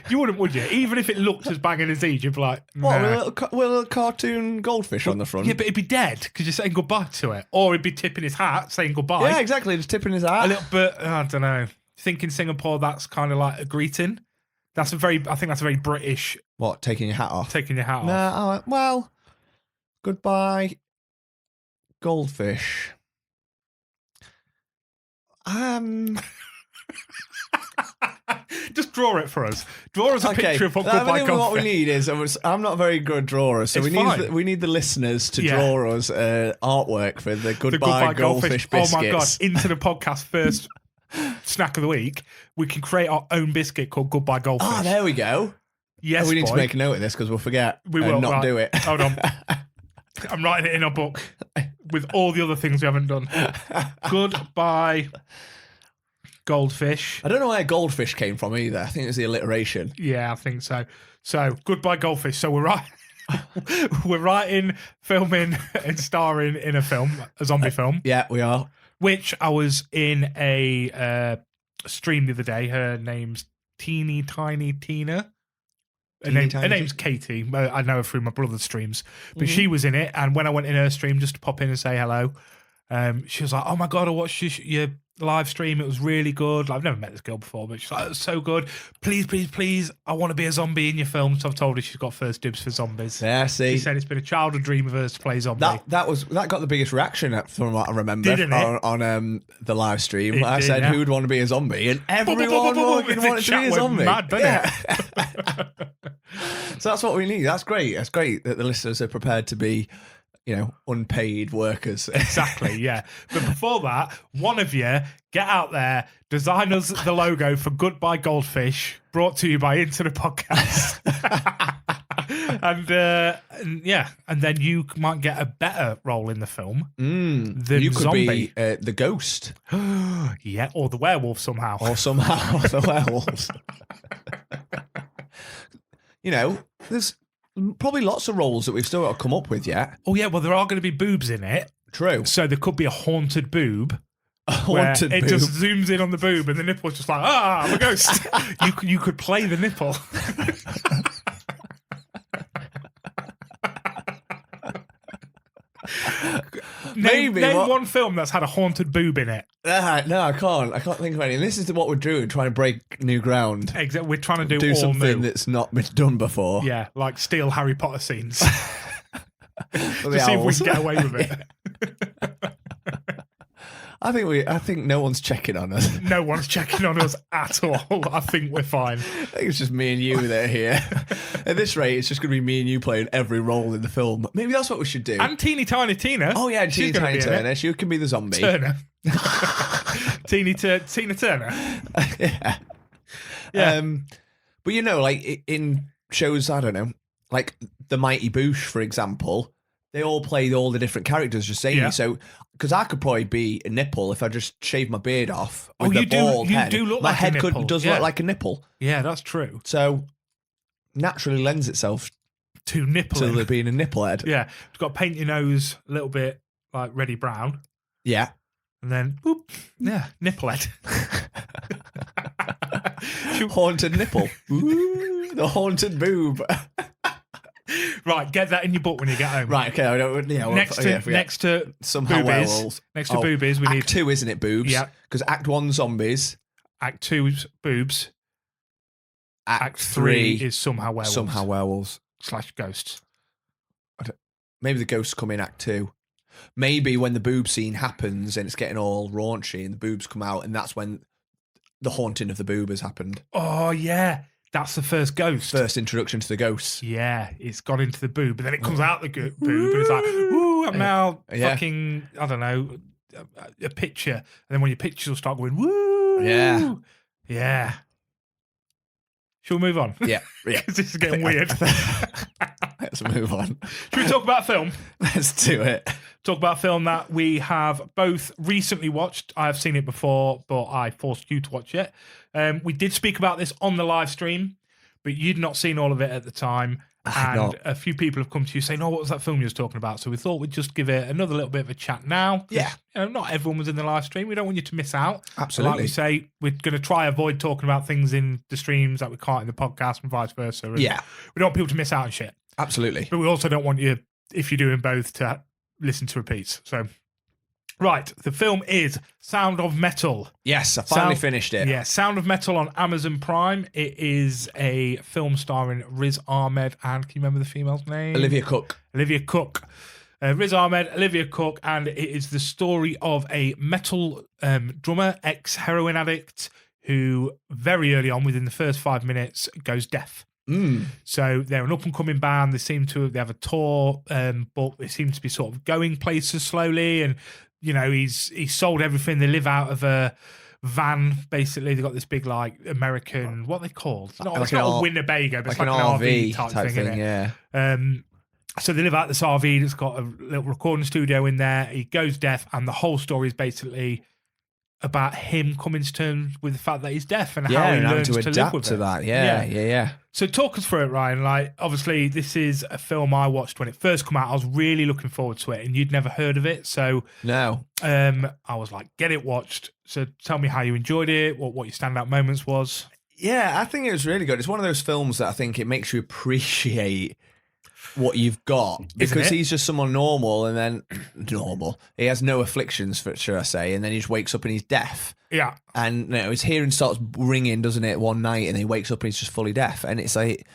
You wouldn't, would you? Even if it looked as banging as these, you'd be like, nah. What, with a little cartoon goldfish on the front? Yeah, but it'd be dead because you're saying goodbye to it. Or he'd be tipping his hat, saying goodbye. Yeah, exactly, just tipping his hat. A little bit, I don't know. Think in Singapore, that's kind of like a greeting. I think that's a very British. What, taking your hat off? Taking your hat off. Well, goodbye, goldfish. Just draw it for us. Draw us a picture of what goodbye goldfish. What we need is, I'm not a very good drawer, so we need the listeners to draw us artwork for the goodbye goldfish biscuits. Oh my God, into the podcast first. Snack of the week, we can create our own biscuit called Goodbye Goldfish. Oh, there we go. Yes, we need to make a note of this because we'll forget. We will not do it. Hold on. I'm writing it in our book with all the other things we haven't done. Goodbye Goldfish. I don't know where goldfish came from either. I think it was the alliteration. Yeah, I think so. So, Goodbye Goldfish. So we're writing, filming, and starring in a zombie film. Yeah, we are. Which I was in a stream the other day. Her name's Teeny Tiny Tina. Her name's Katie. I know her through my brother's streams. But she was in it. And when I went in her stream just to pop in and say hello, she was like, oh my God, I watched your live stream. It was really good. I've never met this girl before, but she's like, it's so good. Please, I want to be a zombie in your film. So I've told her she's got first dibs for zombies. Yeah, see. She said it's been a childhood dream of hers to play zombie. That got the biggest reaction from what I remember. Didn't it? On the live stream. I said, who would want to be a zombie? And everyone wanted to be a zombie. Mad, didn't it? So that's what we need. That's great. That's great that the listeners are prepared to be, unpaid workers. Exactly, yeah. But before that, one of you, get out there, design us the logo for Goodbye Goldfish, brought to you by Into the Podcast. and then you might get a better role in the film than you could zombie. Be the ghost. Yeah, or the werewolf somehow. The werewolves. There's probably lots of roles that we've still got to come up with yet. Oh, yeah, well, there are going to be boobs in it. True. So there could be a haunted boob haunted it boob. just zooms in on the boob and the nipple's just like, I'm a ghost. you could play the nipple. Name one film that's had a haunted boob in it. No, I can't. I can't think of any. And this is what we're doing, trying to break new ground. Exactly. We're trying to do all something new. That's not been done before. Yeah, like steal Harry Potter scenes. To see if we can get away with it. I think no one's checking on us. No one's checking on us at all. I think we're fine. I think it's just me and you that are here. At this rate, it's just going to be me and you playing every role in the film. Maybe that's what we should do. And Teeny Tiny Tina. Oh yeah, Teeny Tiny Turner. She can be the zombie. Turner. Tina Turner. Yeah. Yeah. But like in shows, I don't know, like The Mighty Boosh, for example, they all play all the different characters just saying. Yeah. So, because I could probably be a nipple if I just shaved my beard off with the bald head. You do look my like head a nipple. does look like a nipple. Yeah, that's true. So, naturally lends itself to nipple. To there being a nipple head. Yeah. You've got to paint your nose a little bit like reddy brown. Yeah. And then, boop, yeah, nipple head. Haunted nipple. Ooh, the haunted boob. Right, get that in your book when you get home. Right, okay. I don't, yeah, next to somehow boobies. Werewolves. Next to boobies, we need Act 2, isn't it, boobs? Yeah. Because Act 1, zombies. Act 2's boobs. Act 3 is somehow werewolves. Somehow werewolves. / ghosts. Maybe the ghosts come in Act 2. Maybe when the boob scene happens and it's getting all raunchy and the boobs come out, and that's when the haunting of the boob has happened. Oh, yeah. That's the first ghost. First introduction to the ghosts. Yeah, it's got into the boob, but then it comes out the boob, and it's like, woo, I'm now fucking, I don't know, a picture. And then when your pictures will start going, woo. Yeah. Yeah. Shall we move on? Yeah. Because this is getting weird. Let's move on. Should we talk about film? Let's do it. Talk about a film that we have both recently watched. I have seen it before, but I forced you to watch it. We did speak about this on the live stream, but you'd not seen all of it at the time. And a few people have come to you saying, what was that film you was talking about? So we thought we'd just give it another little bit of a chat now. Yeah. Not everyone was in the live stream. We don't want you to miss out. Absolutely. Like we say, we're going to try avoid talking about things in the streams that we can't in the podcast and vice versa. And yeah. We don't want people to miss out on shit. Absolutely. But we also don't want you, if you're doing both, to listen to repeats. So, right, the film is Sound of Metal. Yes, I finally finished it. Yeah, Sound of Metal on Amazon Prime. It is a film starring Riz Ahmed and, can you remember the female's name? Olivia Cook. Riz Ahmed, Olivia Cook, and it is the story of a metal drummer, ex-heroin addict, who very early on, within the first 5 minutes, goes deaf. So they're an up-and-coming band. They have a tour, but they seem to be sort of going places slowly. And he's sold everything. They live out of a van. Basically, they've got this big American. What are they called? It's not a Winnebago, but it's like an RV type thing. Yeah. So they live out this RV that's got a little recording studio in there. He goes deaf, and the whole story is basically about him coming to terms with the fact that he's deaf and how he learns to adapt live with to it. that. Yeah. So talk us through it, Ryan. Obviously, this is a film I watched when it first came out. I was really looking forward to it, and you'd never heard of it. So no, I was like, get it watched. So tell me how you enjoyed it, what your standout moments was. Yeah, I think it was really good. It's one of those films that I think it makes you appreciate what you've got, because he's just someone normal, and then he has no afflictions, should I say, and then he just wakes up and he's deaf. Yeah. And his hearing starts ringing, doesn't it, one night, and he wakes up and he's just fully deaf, and it's like,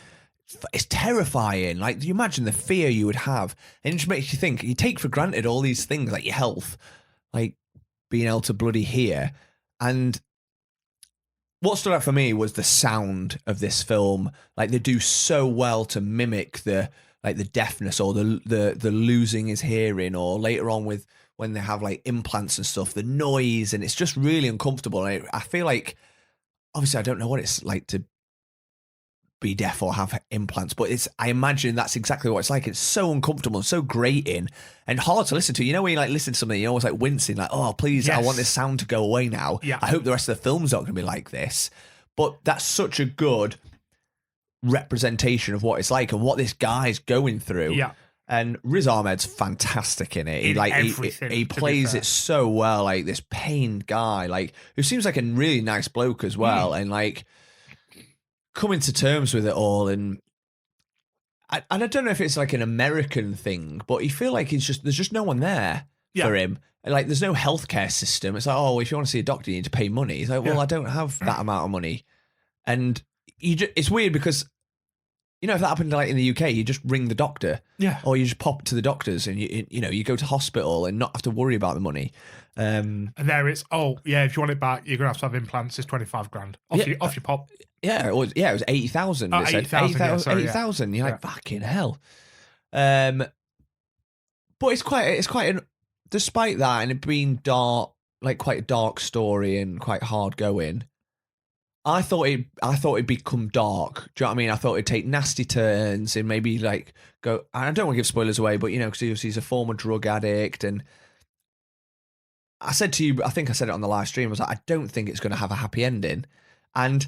it's terrifying. Like, you imagine the fear you would have, and it just makes you think, you take for granted all these things, like your health, like being able to bloody hear. And what stood out for me was the sound of this film. Like, they do so well to mimic the deafness or the losing his hearing, or later on when they have like implants and stuff, the noise, and it's just really uncomfortable. And I feel like, obviously I don't know what it's like to be deaf or have implants, but I imagine that's exactly what it's like. It's so uncomfortable and so grating and hard to listen to. You know, when you like listen to something, you're always like wincing, like, oh please, I want this sound to go away now. Yeah. I hope the rest of the film's not going to be like this. But that's such a good representation of what it's like and what this guy's going through. Yeah. And Riz Ahmed's fantastic in it. He plays it so well, like this pained guy, like who seems like a really nice bloke as well, and like coming to terms with it all. And I don't know if it's like an American thing, but you feel like there's just no one there for him. Like there's no healthcare system. It's like, oh, if you want to see a doctor, you need to pay money. He's like, well, I don't have that amount of money, and it's weird because. If that happened like in the UK, you just ring the doctor, or you just pop to the doctors, and you go to hospital and not have to worry about the money. And there it's if you want it back, you're gonna have implants. It's 25 grand off your pop. Yeah, it was 80,000. Oh, 80,000. 80,000. You're like fucking hell. But it's quite despite that and it being dark, like quite a dark story and quite hard going. I thought it'd become dark. Do you know what I mean? I thought it'd take nasty turns and maybe like go. I don't want to give spoilers away, but because he's a former drug addict, and I said to you, I think I said it on the live stream. I was like, I don't think it's going to have a happy ending, and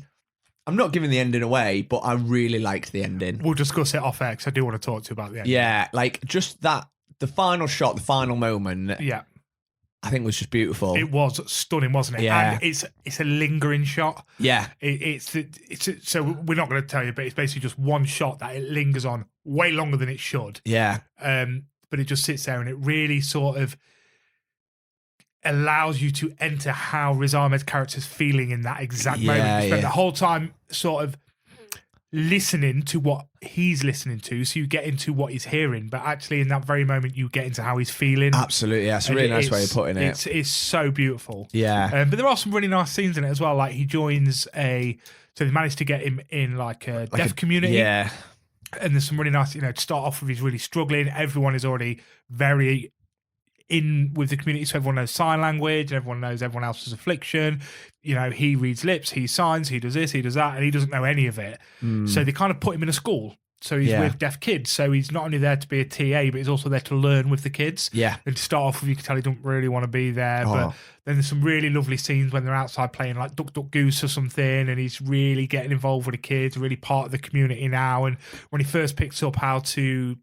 I'm not giving the ending away, but I really liked the ending. We'll discuss it off air because I do want to talk to you about the ending. Yeah, like just that, the final shot, the final moment. Yeah. I think was just beautiful. It was stunning, wasn't it? Yeah. And it's a lingering shot. Yeah. It's so we're not going to tell you, but it's basically just one shot that it lingers on way longer than it should. Yeah. But it just sits there and it really sort of allows you to enter how Riz Ahmed's character's feeling in that exact moment. You spend the whole time sort of listening to what he's listening to, so you get into what he's hearing, but actually in that very moment you get into how he's feeling. Absolutely, that's a really nice way of putting it. It's so beautiful. Yeah. But there are some really nice scenes in it as well, like he joins so they managed to get him in like a deaf community. Yeah. And there's some really nice, to start off with, he's really struggling. Everyone is already very in with the community, so everyone knows sign language and everyone knows everyone else's affliction. He reads lips, he signs, he does this, he does that, and he doesn't know any of it. So they kind of put him in a school, so he's with deaf kids, so he's not only there to be a TA, but he's also there to learn with the kids. And to start off with, you can tell he don't really want to be there. But then there's some really lovely scenes when they're outside playing like Duck Duck Goose or something, and he's really getting involved with the kids, really part of the community now. And when he first picks up how to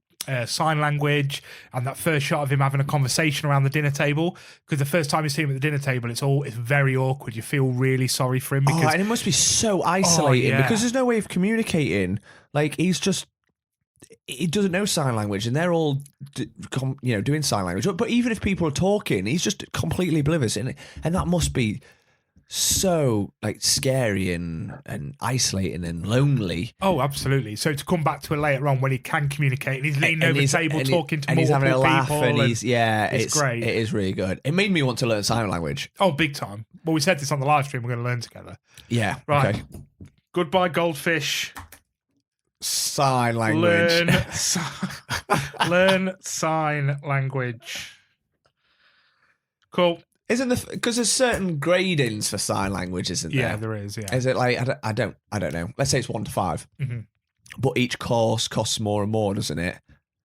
sign language, and that first shot of him having a conversation around the dinner table, because the first time you see him at the dinner table, it's very awkward. You feel really sorry for him because and it must be so isolating because there's no way of communicating. Like he doesn't know sign language, and they're all doing sign language. But even if people are talking, he's just completely oblivious, and that must be so like scary and isolating and lonely. Oh, absolutely. So to come back to it later on when he can communicate and he's leaning over the table talking to multiple he's having a laugh people, and it's great. It is really good. It made me want to learn sign language. Oh, big time. Well, we said this on the live stream. We're going to learn together. Yeah. Right. Okay. Goodbye, goldfish. Sign language. Learn sign language. Cool. Isn't because there's certain gradings for sign language, isn't there? Yeah, there is. Yeah. Is it like I don't know. Let's say it's 1 to 5, but each course costs more and more, doesn't it?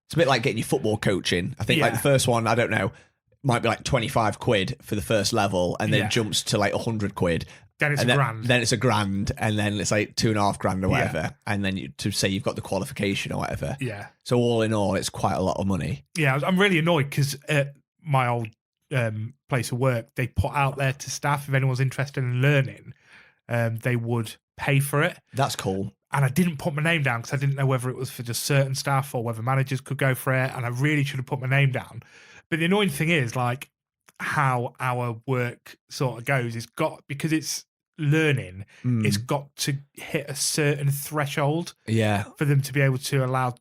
It's a bit like getting your football coaching. I think like the first one, I don't know, might be like 25 quid for the first level, and then jumps to like 100 quid. Then it's a grand. Then it's a grand, and then it's like 2.5 grand or whatever. And then to say you've got the qualification or whatever. Yeah. So all in all, it's quite a lot of money. Yeah, I'm really annoyed because my old place of work, they put out there to staff, if anyone's interested in learning, they would pay for it. That's cool. And I didn't put my name down because I didn't know whether it was for just certain staff or whether managers could go for it. And I really should have put my name down. But the annoying thing is, like, how our work sort of goes, because it's learning, it's got to hit a certain threshold for them to be able to allow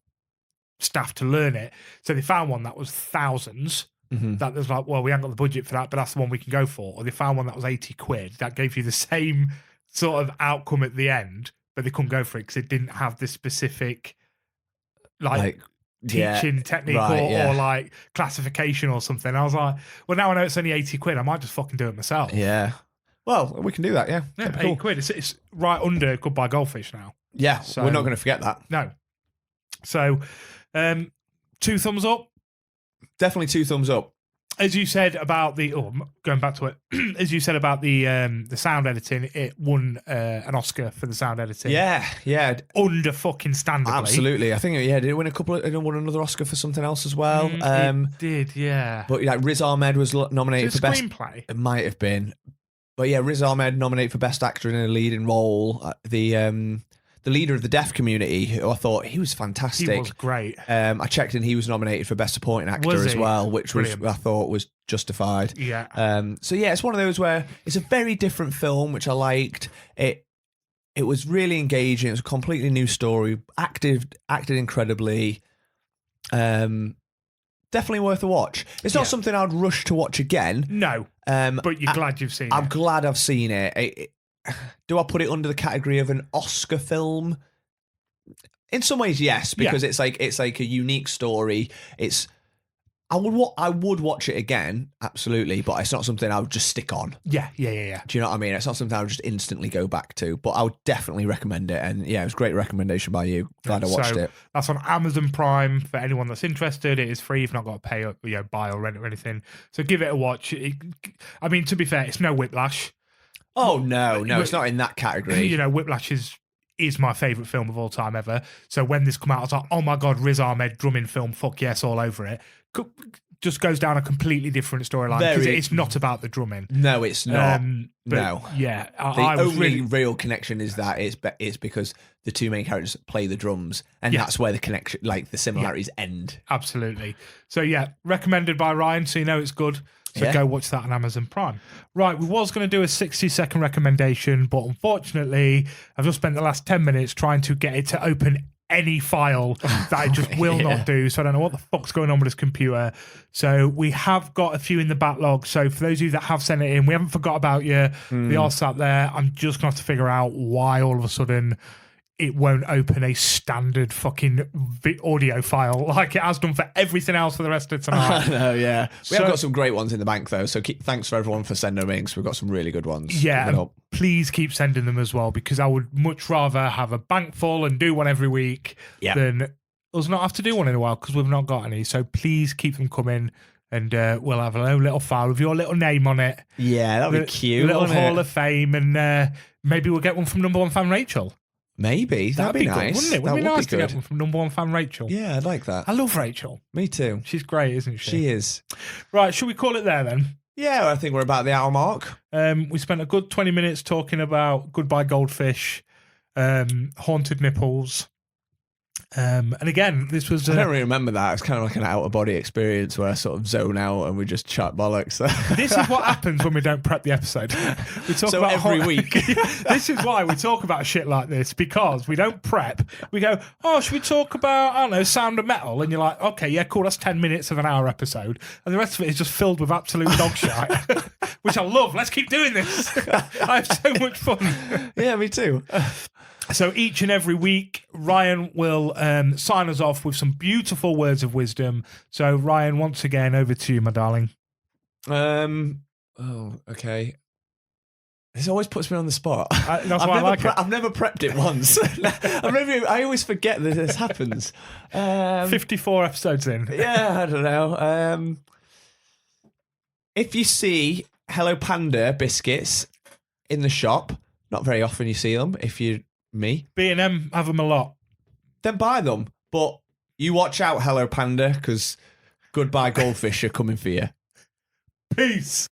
staff to learn it. So they found one that was thousands. That was like, well, we haven't got the budget for that, but that's the one we can go for. Or they found one that was 80 quid. That gave you the same sort of outcome at the end, but they couldn't go for it because it didn't have the specific like teaching technique or like classification or something. I was like, well, now I know it's only 80 quid. I might just fucking do it myself. Yeah. Well, we can do that, yeah. Yeah, cool. 8 quid. It's right under Goodbye Goldfish now. Yeah, so, we're not going to forget that. No. So, 2 thumbs up. Definitely 2 thumbs up. As you said about going back to it, as you said about the sound editing, it won an Oscar for the sound editing. Yeah. Under fucking standardly. Absolutely. I think, did it win it won another Oscar for something else as well? It did, yeah. But like Riz Ahmed was nominated for best screenplay. It might have been. But yeah, Riz Ahmed nominated for best actor in a leading role. The leader of the deaf community, who I thought he was fantastic. He was great. I checked and he was nominated for best supporting actor as well, which Brilliant. I thought was justified. Yeah. So yeah, it's one of those where it's a very different film, which I liked. It was really engaging. It was a completely new story. Acted incredibly. Definitely worth a watch. It's not something I'd rush to watch again. No. But you're glad you've seen it. I'm glad I've seen it. Do I put it under the category of an Oscar film? In some ways, yes, because it's like a unique story. I would watch it again, absolutely, but it's not something I would just stick on. Yeah. Do you know what I mean? It's not something I would just instantly go back to, but I would definitely recommend it. And yeah, it was a great recommendation by you. Glad I watched it. That's on Amazon Prime for anyone that's interested. It is free. You've not got to pay, buy or rent or anything. So give it a watch. I mean, to be fair, it's no Whiplash. Oh no, it's not in that category. Whiplash is my favourite film of all time ever. So when this came out, I was like, oh my God, Riz Ahmed drumming film, fuck yes, all over it. Just goes down a completely different storyline because it's not about the drumming. No, it's not. No. Yeah. The only real connection is that it's because the two main characters play the drums, and that's where the connection, like the similarities end. Absolutely. So yeah, recommended by Ryan, so you know it's good. So go watch that on Amazon Prime. Right, we was going to do a 60-second recommendation, but unfortunately, I've just spent the last 10 minutes trying to get it to open any file that I just will not do. So I don't know what the fuck's going on with this computer. So we have got a few in the backlog. So for those of you that have sent it in, we haven't forgot about you. They are sat there. I'm just going to have to figure out why all of a sudden it won't open a standard fucking audio file like it has done for everything else for the rest of tonight. I know, yeah. We have got some great ones in the bank, though, so thanks for everyone for sending them in, because we've got some really good ones. Yeah, please keep sending them as well, because I would much rather have a bank full and do one every week than us not have to do one in a while, because we've not got any. So please keep them coming, and we'll have a little file with your little name on it. Yeah, that'd be cute. A little Hall of Fame, and maybe we'll get one from number one fan Rachel. Maybe. That'd be nice. Good, wouldn't it? Wouldn't it be nice to get one from number one fan Rachel? Yeah, I'd like that. I love Rachel. Me too. She's great, isn't she? She is. Right, should we call it there then? Yeah, I think we're about the hour mark. We spent a good 20 minutes talking about Goodbye Goldfish, Haunted Nipples. And again, this was... I don't really remember that. It's kind of like an out-of-body experience where I sort of zone out and we just chat bollocks. This is what happens when we don't prep the episode. We talk about every week. This is why we talk about shit like this, because we don't prep. We go, should we talk about, I don't know, Sound of Metal? And you're like, okay, yeah, cool, that's 10 minutes of an hour episode. And the rest of it is just filled with absolute dog shit, which I love. Let's keep doing this. I have so much fun. Yeah, me too. So each and every week, Ryan will sign us off with some beautiful words of wisdom. So Ryan, once again, over to you, my darling. Okay. This always puts me on the spot. That's why I like it. I've never prepped it once. I always forget that this happens. 54 episodes in. Yeah, I don't know. If you see Hello Panda biscuits in the shop, not very often you see them. If you me, B&M have them a lot. Then buy them. But you watch out, Hello Panda, because Goodbye Goldfish are coming for you. Peace.